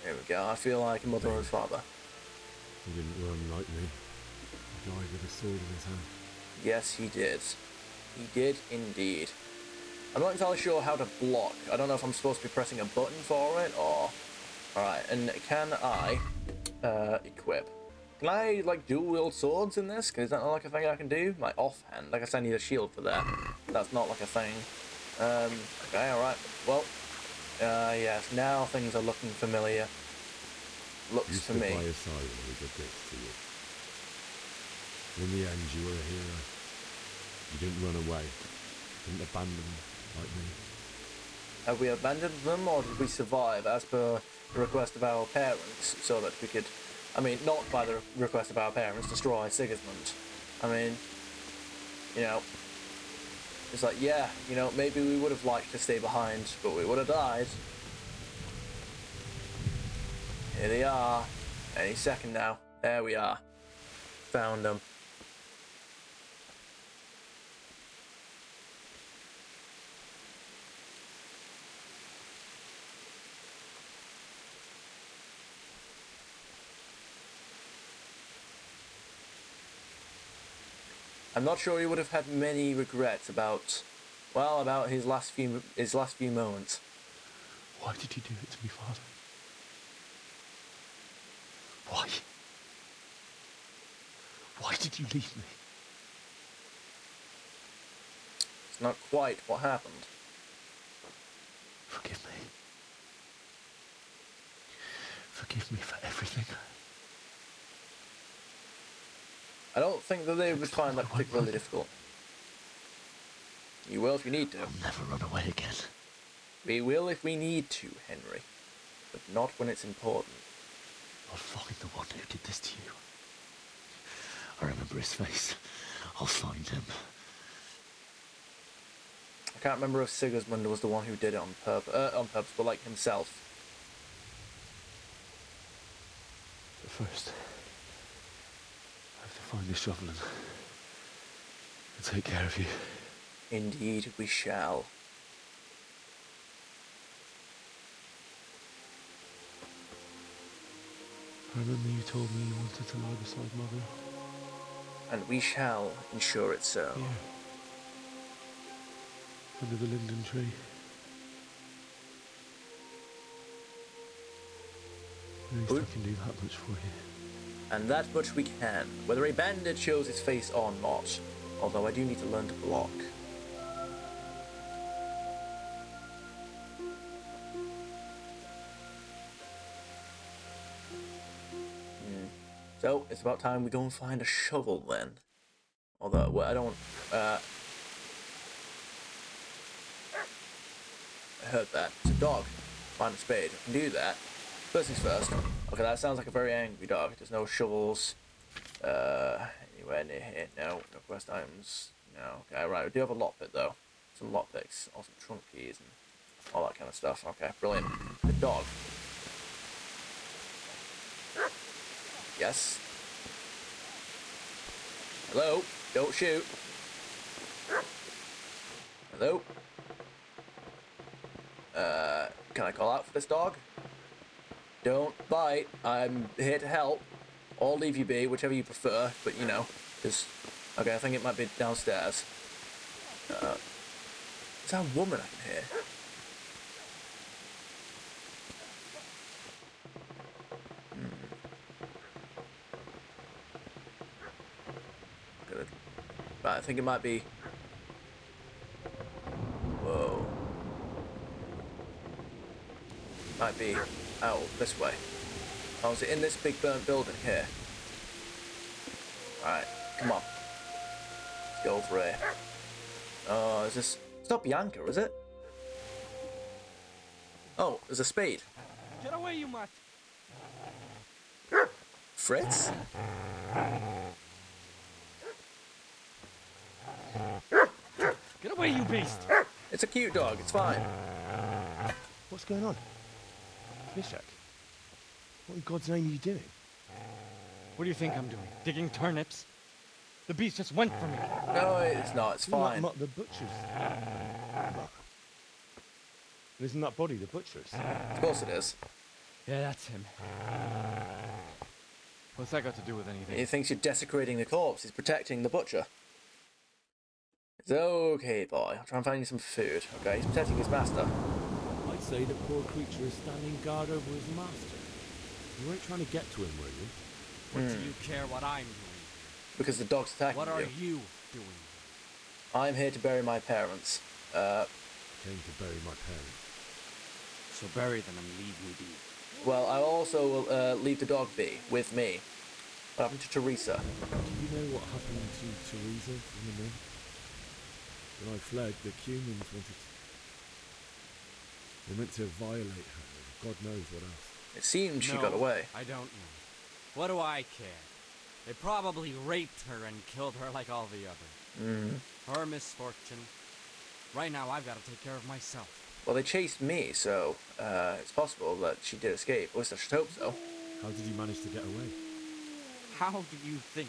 Here we go. I feel like a mother and father. He didn't run like me. He died with a sword in his hand. Yes, he did. He did indeed. I'm not entirely sure how to block. I don't know if I'm supposed to be pressing a button for it or... Alright, and can I equip? Can I, like, dual-wield swords in this? Is that not, like, a thing I can do? My offhand? I guess I need a shield for that. That's not, like, a thing. Okay, alright. Well, yes, now things are looking familiar. Looks to me. You stood by his side when he did this to you. In the end, you were a hero. You didn't run away. You didn't abandon them like me. Have we abandoned them, or did we survive as per the request of our parents, so that we could... I mean, not by the request of our parents, destroy Sigismund. I mean, you know, it's like, yeah, you know, maybe we would have liked to stay behind, but we would have died. Here they are. Any second now. There we are. Found them. I'm not sure he would have had many regrets about, well, about his last few moments. Why did you do it to me, Father? Why? Why did you leave me? It's not quite what happened. Forgive me. Forgive me for everything. I don't think that they would find that particularly difficult. You will if you need to. I'll never run away again. We will if we need to, Henry. But not when it's important. I'll find the one who did this to you. I remember his face. I'll find him. I can't remember if Sigismund was the one who did it on purpose, but like himself. But first, I have to find the shovel and take care of you. Indeed we shall. I remember you told me you wanted to lie beside Mother. And we shall ensure it so. Here. Under the linden tree. At least I can do that much for you. And that much we can, whether a bandit shows his face or not. Although I do need to learn to block. So, it's about time we go and find a shovel then. Although, well, I don't... I heard that. It's a dog. Find a spade. I can do that. First things first. Okay, that sounds like a very angry dog. There's no shovels. Anywhere near here. No. No quest items. No. Okay, right. We do have a lockpick, though. Some lockpicks. Or some trunk keys and all that kind of stuff. Okay, brilliant. The dog. Yes. Hello? Don't shoot. Hello? Can I call out for this dog? Don't bite. I'm here to help. Or leave you be, whichever you prefer. But, you know, just... Okay, I think it might be downstairs. Is that a woman I can hear? Right, I think it might be... Whoa. Might be out this way. Oh, is it in this big burnt building here? Alright, come on. Let's go over here. Oh, is this... It's not Bianca, is it? Oh, there's a spade. Get away, you mutt! Fritz? Get away, you beast! It's a cute dog, it's fine. What's going on? Mishak, what in God's name are you doing? What do you think I'm doing? Digging turnips? The beast just went for me. No, it's not, it's fine. The butcher's. Isn't that body the butcher's? Of course it is. Yeah, that's him. What's that got to do with anything? He thinks you're desecrating the corpse. He's protecting the butcher. It's okay, boy. I'll try and find you some food. Okay, he's protecting his master. I'd say the poor creature is standing guard over his master. You weren't trying to get to him, were you? What do you care what I'm doing? Because the dog's attacking What are you. you doing? I'm here to bury my parents. Came to bury my parents. So bury them and leave me be. Well, I also will leave the dog be with me. What happened to Teresa? Do you know what happened to Teresa in the mill? When I fled, the humans wanted to... They meant to violate her, and God knows what else. It seemed she No, got away. I don't know. What do I care? They probably raped her and killed her like all the others. Her misfortune. Right now, I've got to take care of myself. Well, they chased me, so it's possible that she did escape. At least I should hope so. How did you manage to get away? How do you think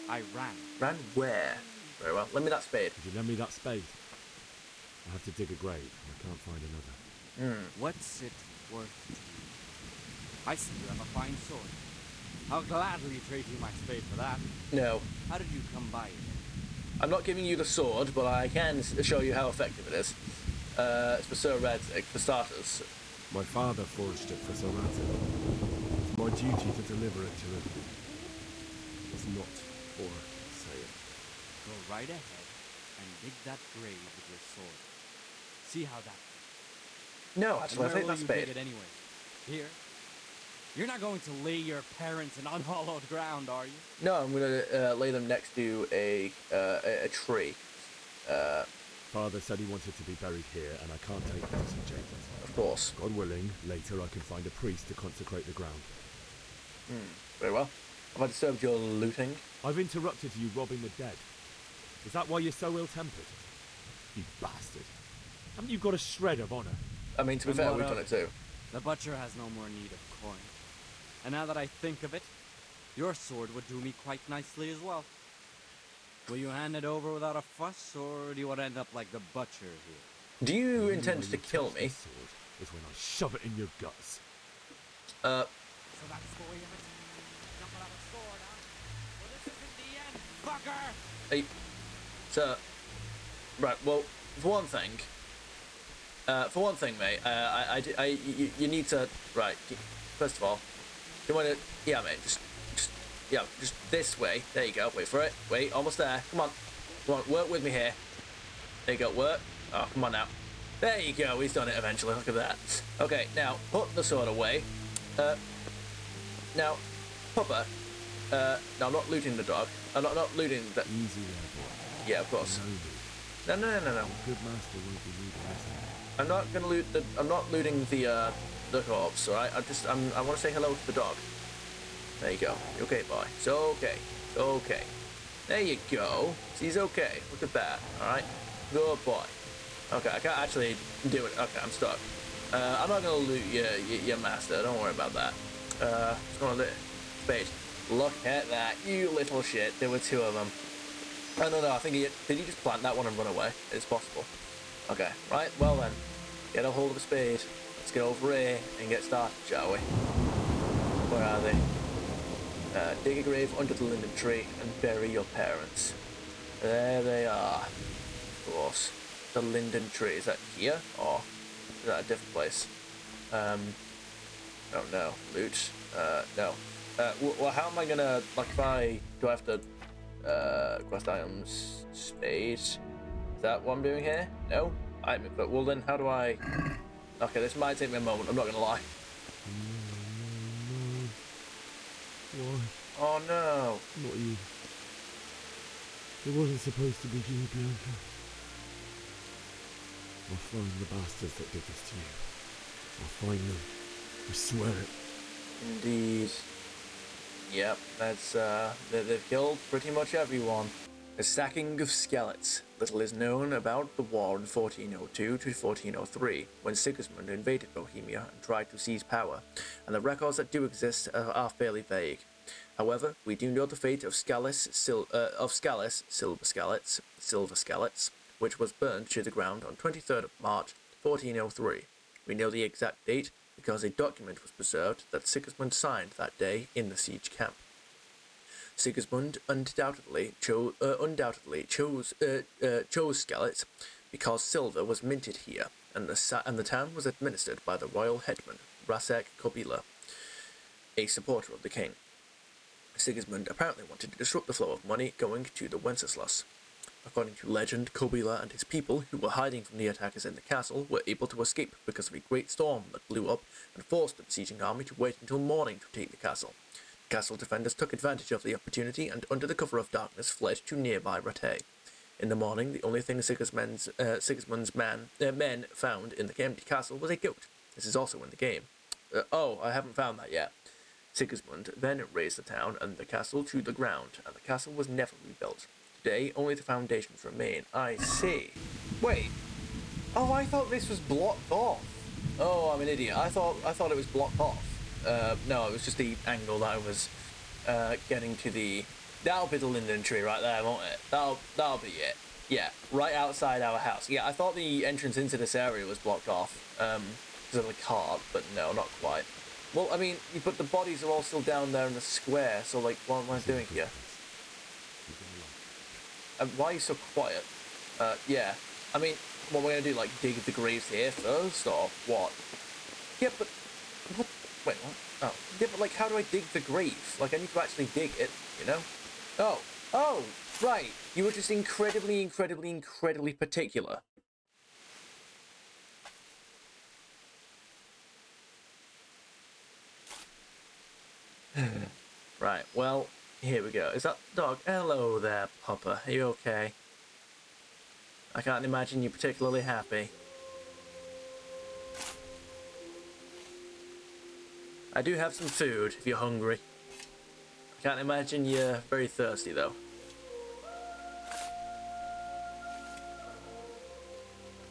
I ran? Ran where? Very well. Lend me that spade. Could you lend me that spade? I have to dig a grave. I can't find another. What's it worth to you? I see you have a fine sword. I'll gladly trade you my spade for that. No. How did you come by it? I'm not giving you the sword, but I can show you how effective it is. It's for Sir Radzig, for starters. My father forged it for Sir Radzig. It's my duty to deliver it to him. It's not for sale. Go right ahead and dig that grave with your sword. See how that... No, And actually, I'll where take will that you spade. dig it anyway? Here? You're not going to lay your parents in unhallowed ground, are you? No, I'm going to lay them next to a tree. Father said he wanted to be buried here, and I can't take him to St. James's. Of course. God willing, later I can find a priest to consecrate the ground. Very well. Have I disturbed your looting? I've interrupted you robbing the dead. Is that why you're so ill-tempered? You bastard. Haven't you got a shred of honour? I mean, to be And fair, what we've of done it too. The butcher has no more need of coin. And now that I think of it, your sword would do me quite nicely as well. Will you hand it over without a fuss, or do you want to end up like the butcher here? Do you The intend only to way you kill touch me? this sword is when I shove it in your guts. So that's the way of it. Not without a sword, huh? Well, this isn't the end, fucker! Hey, sir. Right. Well, for one thing, mate. You need to. Right. First of all, you want to? Yeah, mate. Just this way. There you go. Wait for it. Wait. Almost there. Come on. Come on. Work with me here. There you go. Work. Oh, come on now. There you go. He's done it eventually. Look at that. Okay. Now put the sword away. Now, Papa. No, I'm not looting the dog. I'm not looting the. Easy there, boy. Yeah, of course. You know me. No. A good master won't be looting this. I'm not gonna loot the. I'm not looting the corpse. All right. I want to say hello to the dog. There you go. You okay, boy? It's okay. It's okay. There you go. He's okay. Look at that. All right. Good boy. Okay. I can't actually do it. Okay. I'm stuck. I'm not gonna loot your master. Don't worry about that. Just gonna loot spade. Look at that. You little shit. There were two of them. I don't know. I think did he just plant that one and run away? It's possible. Okay, right, well then, get a hold of a spade. Let's get over here and get started, shall we? Where are they? Dig a grave under the linden tree and bury your parents. There they are. Of course. The linden tree. Is that here? Or is that a different place? Oh no. Loot. No. Well, how am I gonna, like, do I have to, quest items, spade? Is that what I'm doing here? No? But well then, how do I... Okay, this might take me a moment, I'm not gonna lie. Why? Oh no. Not you. It wasn't supposed to be you, Bianca. I'll find the bastards that did this to you. I'll find them. I swear it. Indeed. Yep, that's, they've killed pretty much everyone. The sacking of Skallitz. Little is known about the war in 1402 to 1403, when Sigismund invaded Bohemia and tried to seize power, and the records that do exist are fairly vague. However, we do know the fate of Skallitz, Silver Skallitz, which was burned to the ground on 23rd of March 1403. We know the exact date because a document was preserved that Sigismund signed that day in the siege camp. Sigismund undoubtedly chose Skallitz because silver was minted here, and the town was administered by the royal headman Rasek Kobila, a supporter of the king. Sigismund apparently wanted to disrupt the flow of money going to the Wenceslas. According to legend, Kobila and his people, who were hiding from the attackers in the castle, were able to escape because of a great storm that blew up and forced the besieging army to wait until morning to take the castle. The castle defenders took advantage of the opportunity and, under the cover of darkness, fled to nearby Rattay. In the morning, the only thing Sigismund's men found in the empty castle was a goat. This is also in the game. Oh, I haven't found that yet. Sigismund then razed the town and the castle to the ground, and the castle was never rebuilt. Today, only the foundations remain. I see. Wait. Oh, I thought this was blocked off. Oh, I'm an idiot. I thought it was blocked off. No, it was just the angle that I was getting to the... That'll be the linden tree right there, won't it? That'll be it. Yeah, right outside our house. Yeah, I thought the entrance into this area was blocked off because of the cart, but no, not quite. Well, I mean, but the bodies are all still down there in the square, so, like, what am I doing here? Why are you so quiet? Yeah. I mean, what we're gonna do, like, dig the graves here first, or what? Yeah, but... What? Wait, what? Oh. Yeah, but, like, how do I dig the grave? Like, I need to actually dig it, you know? Oh, right. You were just incredibly particular. Right, well, here we go. Is that dog? Hello there, Papa. Are you okay? I can't imagine you're particularly happy. I do have some food if you're hungry. I can't imagine you're very thirsty though.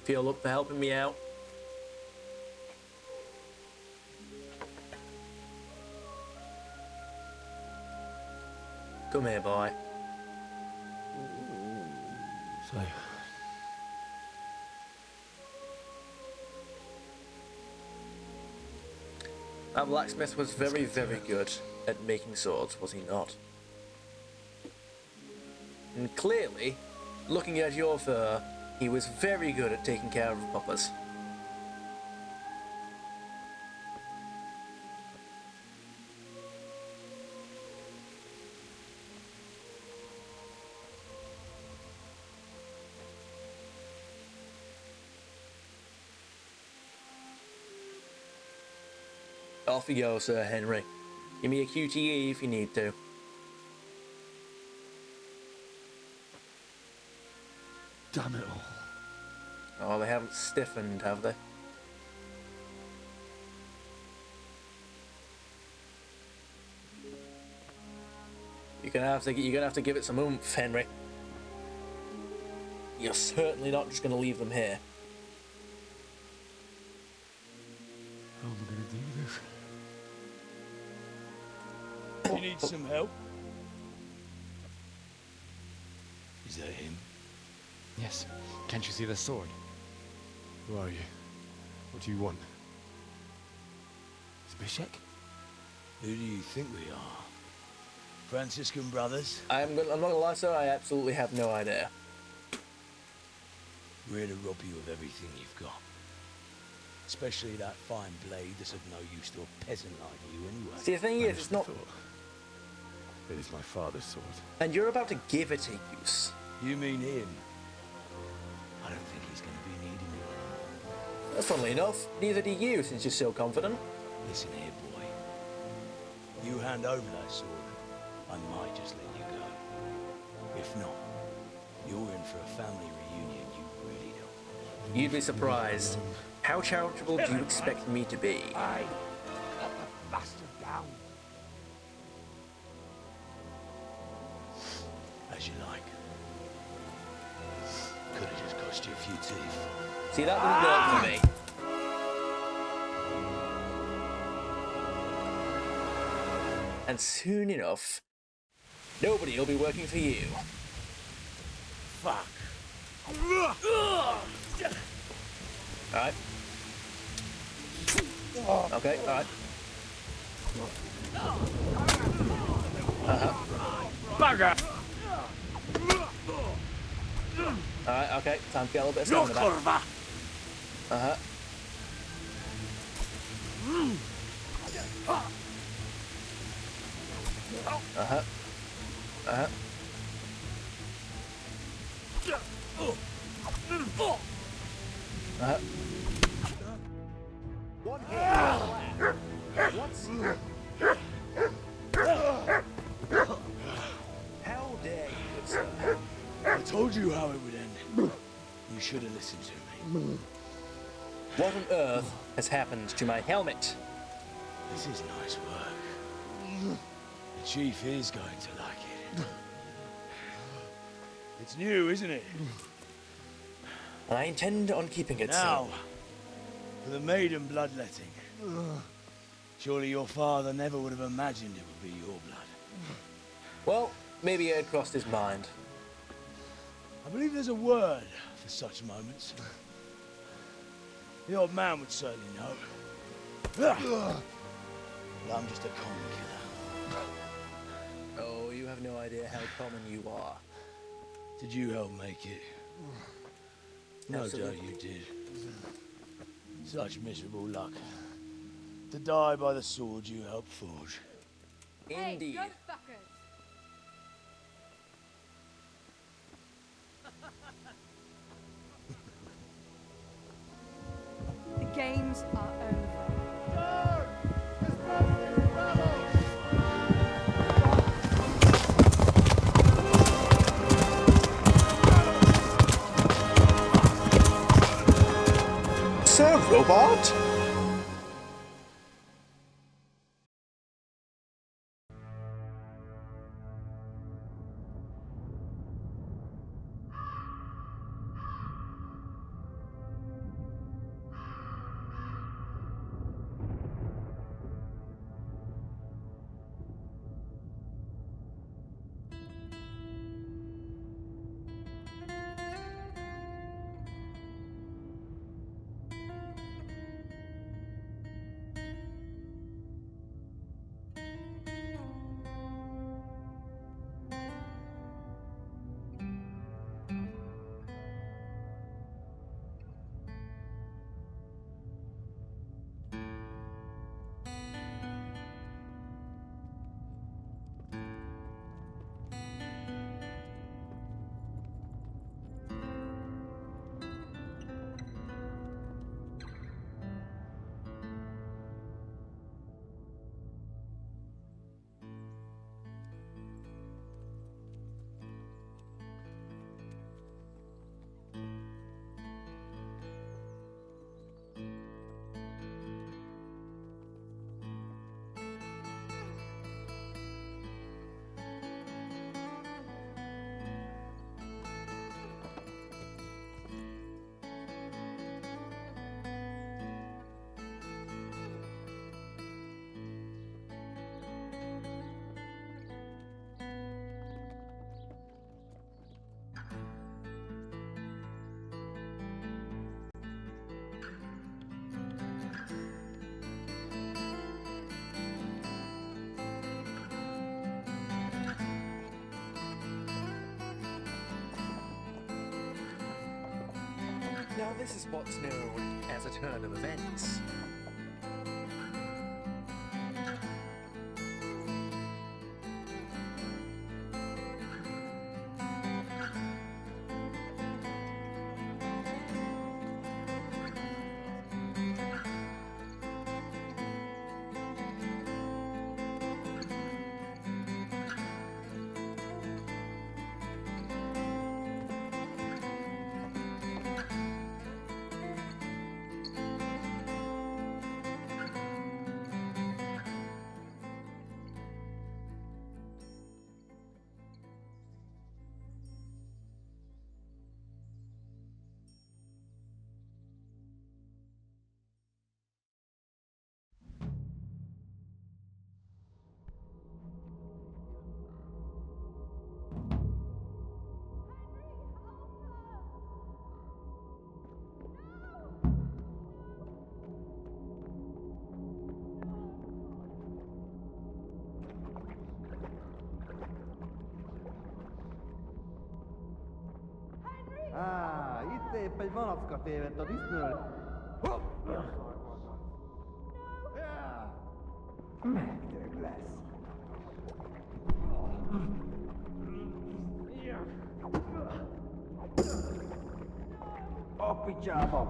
Feel up for helping me out? Come here, boy. So, That blacksmith was very good at making swords, was he not? And clearly, looking at your fur, he was very good at taking care of puppers. Off you go, Sir Henry. Give me a QTE if you need to. damn it all. Oh, they haven't stiffened, have they? You're gonna have to give it some oomph, Henry. You're certainly not just gonna leave them here. How am I gonna do this? You need some help? Is that him? Yes. Can't you see the sword? Who are you? What do you want? Zbyszek? Who do you think we are? Franciscan brothers? I'm not gonna lie, sir, I absolutely have no idea. We're here to rob you of everything you've got. Especially that fine blade that's of no use to a peasant like you anyway. See, the thing is, it's not... It is my father's sword. And you're about to give it a use. You mean him? I don't think he's going to be needing it. Funnily enough, neither do you, since you're so confident. Listen here, boy. You hand over that sword, I might just let you go. If not, you're in for a family reunion you really don't. You'd be surprised. How charitable do you expect me to be? Aye. Cut the bastard down. your teeth. See, that didn't work for me. And soon enough, nobody will be working for you. Fuck. Alright. Okay, alright. Bugger! Alright, okay. Time to get a little bit of stamina back. Kurva! Uh-huh. Uh-huh. Uh-huh. Uh-huh. One hit. What's... How dare you, good sir? I told you how it would end. You should have listened to me. What on earth has happened to my helmet? This is nice work. The chief is going to like it. It's new, isn't it? And I intend on keeping it Now, so. for the maiden bloodletting. Surely your father never would have imagined it would be your blood. Well, maybe it had crossed his mind. I believe there's a word for such moments. The old man would certainly know. But I'm just a common killer. Oh, you have no idea how common you are. Did you help make it? No doubt Absolutely. you did. Such miserable luck. To die by the sword you helped forge. Indeed. Hey, go fuckers! The games are over. Sir Robot? Now this is what's known as a turn of events. egy malacka tévedt a disznőre. Megdög lesz. A picsába!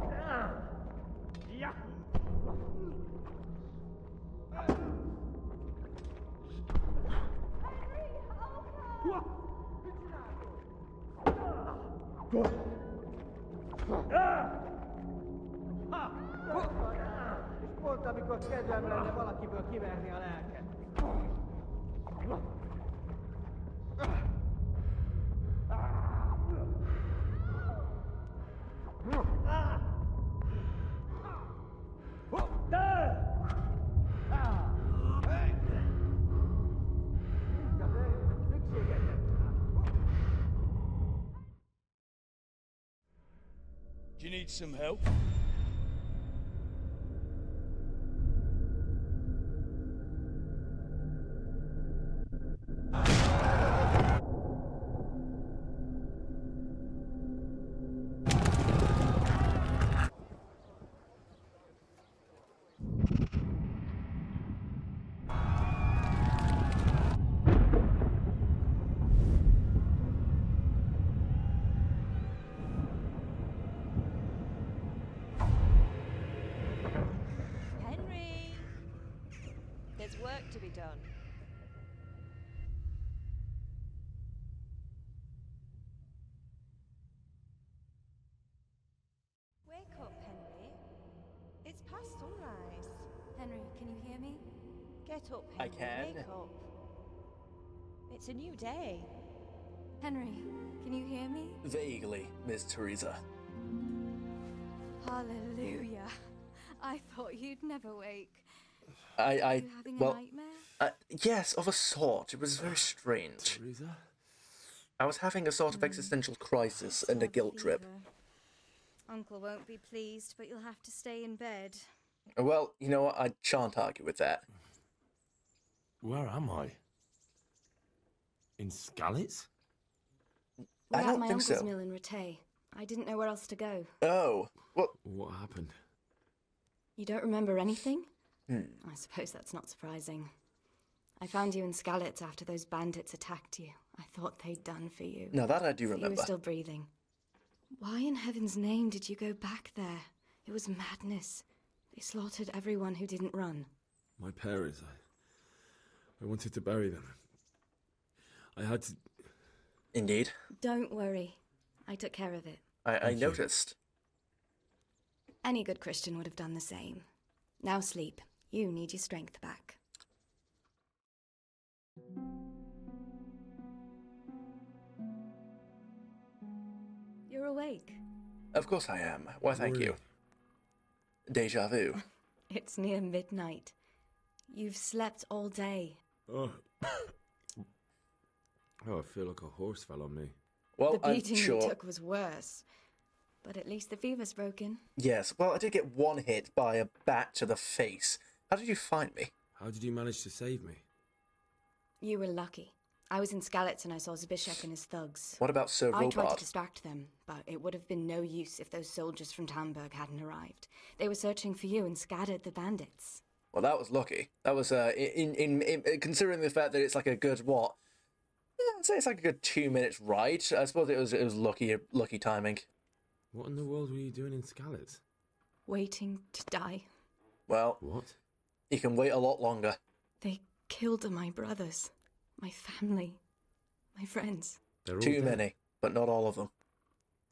És pont amikor kedvem lenne valakiből kiverni a lelket. Do you need some help? Henry! There's work to be done. Wake up, Henry. It's past sunrise. Henry, can you hear me? Get up, I Henry. can. Wake up. It's a new day. Henry, can you hear me? Vaguely, Miss Teresa. Hallelujah. I thought you'd never wake. I You having a well, nightmare? yes, of a sort. It was very strange. Teresa? I was having a sort of existential crisis and a guilt trip. Fever. Uncle won't be pleased, but you'll have to stay in bed. Well, you know what? I shan't argue with that. Where am I? In Skallitz? We're I at don't my think uncle's so. mill in Rattay. I didn't know where else to go. Oh, well, What happened? You don't remember anything? hmm. I suppose that's not surprising. I found you in Skallitz after those bandits attacked you. I thought they'd done for you. Now that I do You remember. were still breathing. Why in heaven's name did you go back there? It was madness. They slaughtered everyone who didn't run. My parents, I wanted to bury them. I had to... Indeed. Don't worry. I took care of it. I Thank you. noticed. Any good Christian would have done the same. Now sleep. You need your strength back. You're awake. Of course I am. Why, thank you. Worried. Deja vu. It's near midnight. You've slept all day. Oh. Oh, I feel like a horse fell on me. Well, The I'm beating sure. you took was worse. But at least the fever's broken. Yes, well, I did get one hit by a bat to the face. How did you find me? How did you manage to save me? You were lucky. I was in Skallitz and I saw Zbyszek and his thugs. What about Sir I tried to Robard? distract them, but it would have been no use if those soldiers from Tamburg hadn't arrived. They were searching for you and scattered the bandits. Well, that was lucky. That was in considering the fact that it's like a good what? Yeah, I'd say it's like a good 2 minutes ride. I suppose it was lucky timing. What in the world were you doing in Skallitz? Waiting to die. Well, What? you can wait a lot longer. They killed my brothers, my family, my friends. They're all Too dead. many, but not all of them.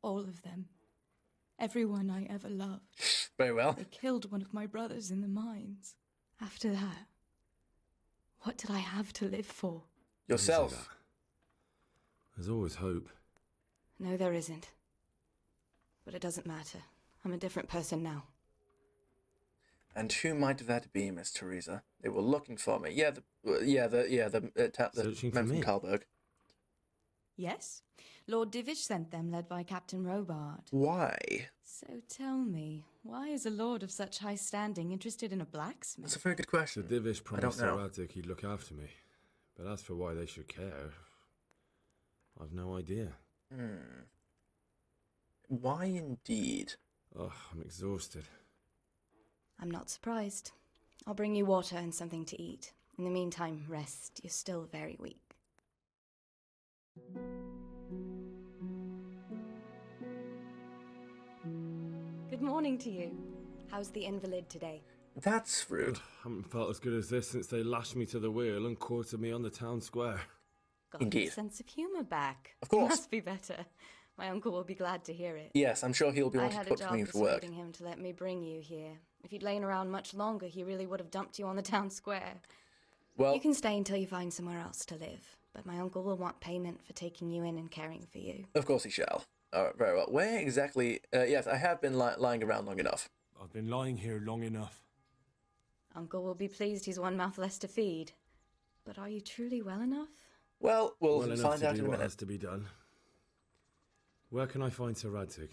All of them. Everyone I ever loved. Very well. They killed one of my brothers in the mines. After that, what did I have to live for? Don't say Yourself. that. There's always hope. No, there isn't. But it doesn't matter. I'm a different person now. And who might that be, Miss Teresa? They were looking for me. The Searching for men from me? Karlberg. Yes? Lord Divish sent them, led by Captain Robard. Why? So tell me, why is a lord of such high standing interested in a blacksmith? That's a very good So question. Divish promised Sir know. Radzik he'd look after me. But as for why they should care, I've no idea. Why indeed? Oh, I'm exhausted. I'm not surprised. I'll bring you water and something to eat. In the meantime, rest. You're still very weak. Good morning to you. How's the invalid today? That's rude. Haven't felt as good as this since they lashed me to the wheel and quartered me on the town square. Got Indeed. your sense of humour back. Of course. Must be better. My uncle will be glad to hear it. Yes, I'm sure he'll be I wanting had to a put job something for work. persuading him to let me bring you here. If you'd lain around much longer, he really would have dumped you on the town square. Well, You can stay until you find somewhere else to live, but my uncle will want payment for taking you in and caring for you. of course he shall. All right, very well. Where exactly? Yes, I have been lying around long enough. I've been lying here long enough. Uncle will be pleased he's one mouth less to feed. But are you truly well enough? Well, we'll Well enough find to out do in a what minute. has to be done. Where can I find Sir Radzig?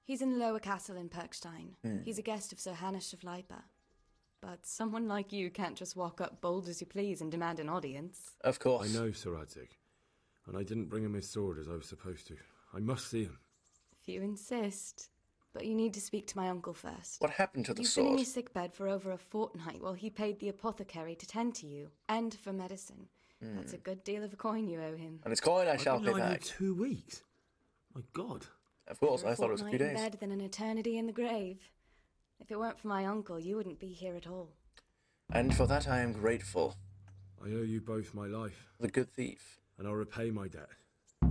He's in the lower castle in Perkstein. Hmm. He's a guest of Sir Hanush of Leipa. But someone like you can't just walk up bold as you please and demand an audience. Of course. I know Sir Radzig, and I didn't bring him his sword as I was supposed to. I must see him. If you insist. But you need to speak to my uncle first. What happened to the You've been in sword? your sickbed for over a fortnight while he paid the apothecary to tend to you, and for medicine. That's a good deal of coin you owe him. And it's coin I I've shall been pay lying here back. 2 weeks. My God. Of course, Better I thought it was a few fortnight in days. bed than an eternity in the grave. If it weren't for my uncle, you wouldn't be here at all. And for that I am grateful. I owe you both my life, The good thief. and I'll repay my debt.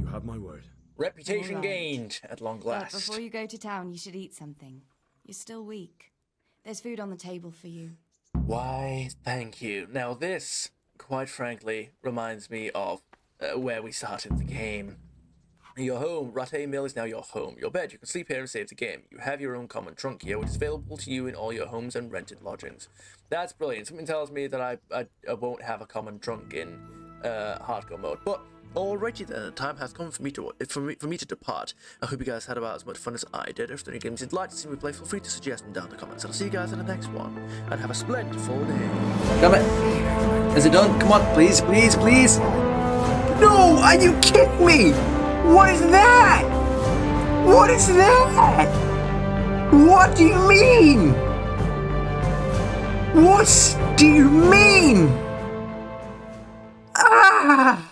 You have my word. Reputation All right. gained at long But last. before you go to town, you should eat something. You're still weak. There's food on the table for you. Why, thank you. Now this, quite frankly, reminds me of where we started the game. Your home, Rattay Mill, is now your home. Your bed, you can sleep here and save the game. You have your own common trunk here, which is available to you in all your homes and rented lodgings. That's brilliant. Something tells me that I won't have a common trunk in hardcore mode. But alrighty then, the time has come for me to depart. I hope you guys had about as much fun as I did. If there are any games you'd like to see me play, feel free to suggest them down in the comments. And I'll see you guys in the next one. And have a splendid full day. Damn it. Is it done? Come on, please, please, please. No! Are you kidding me? What is that? What is that? What do you mean? What do you mean? Ah!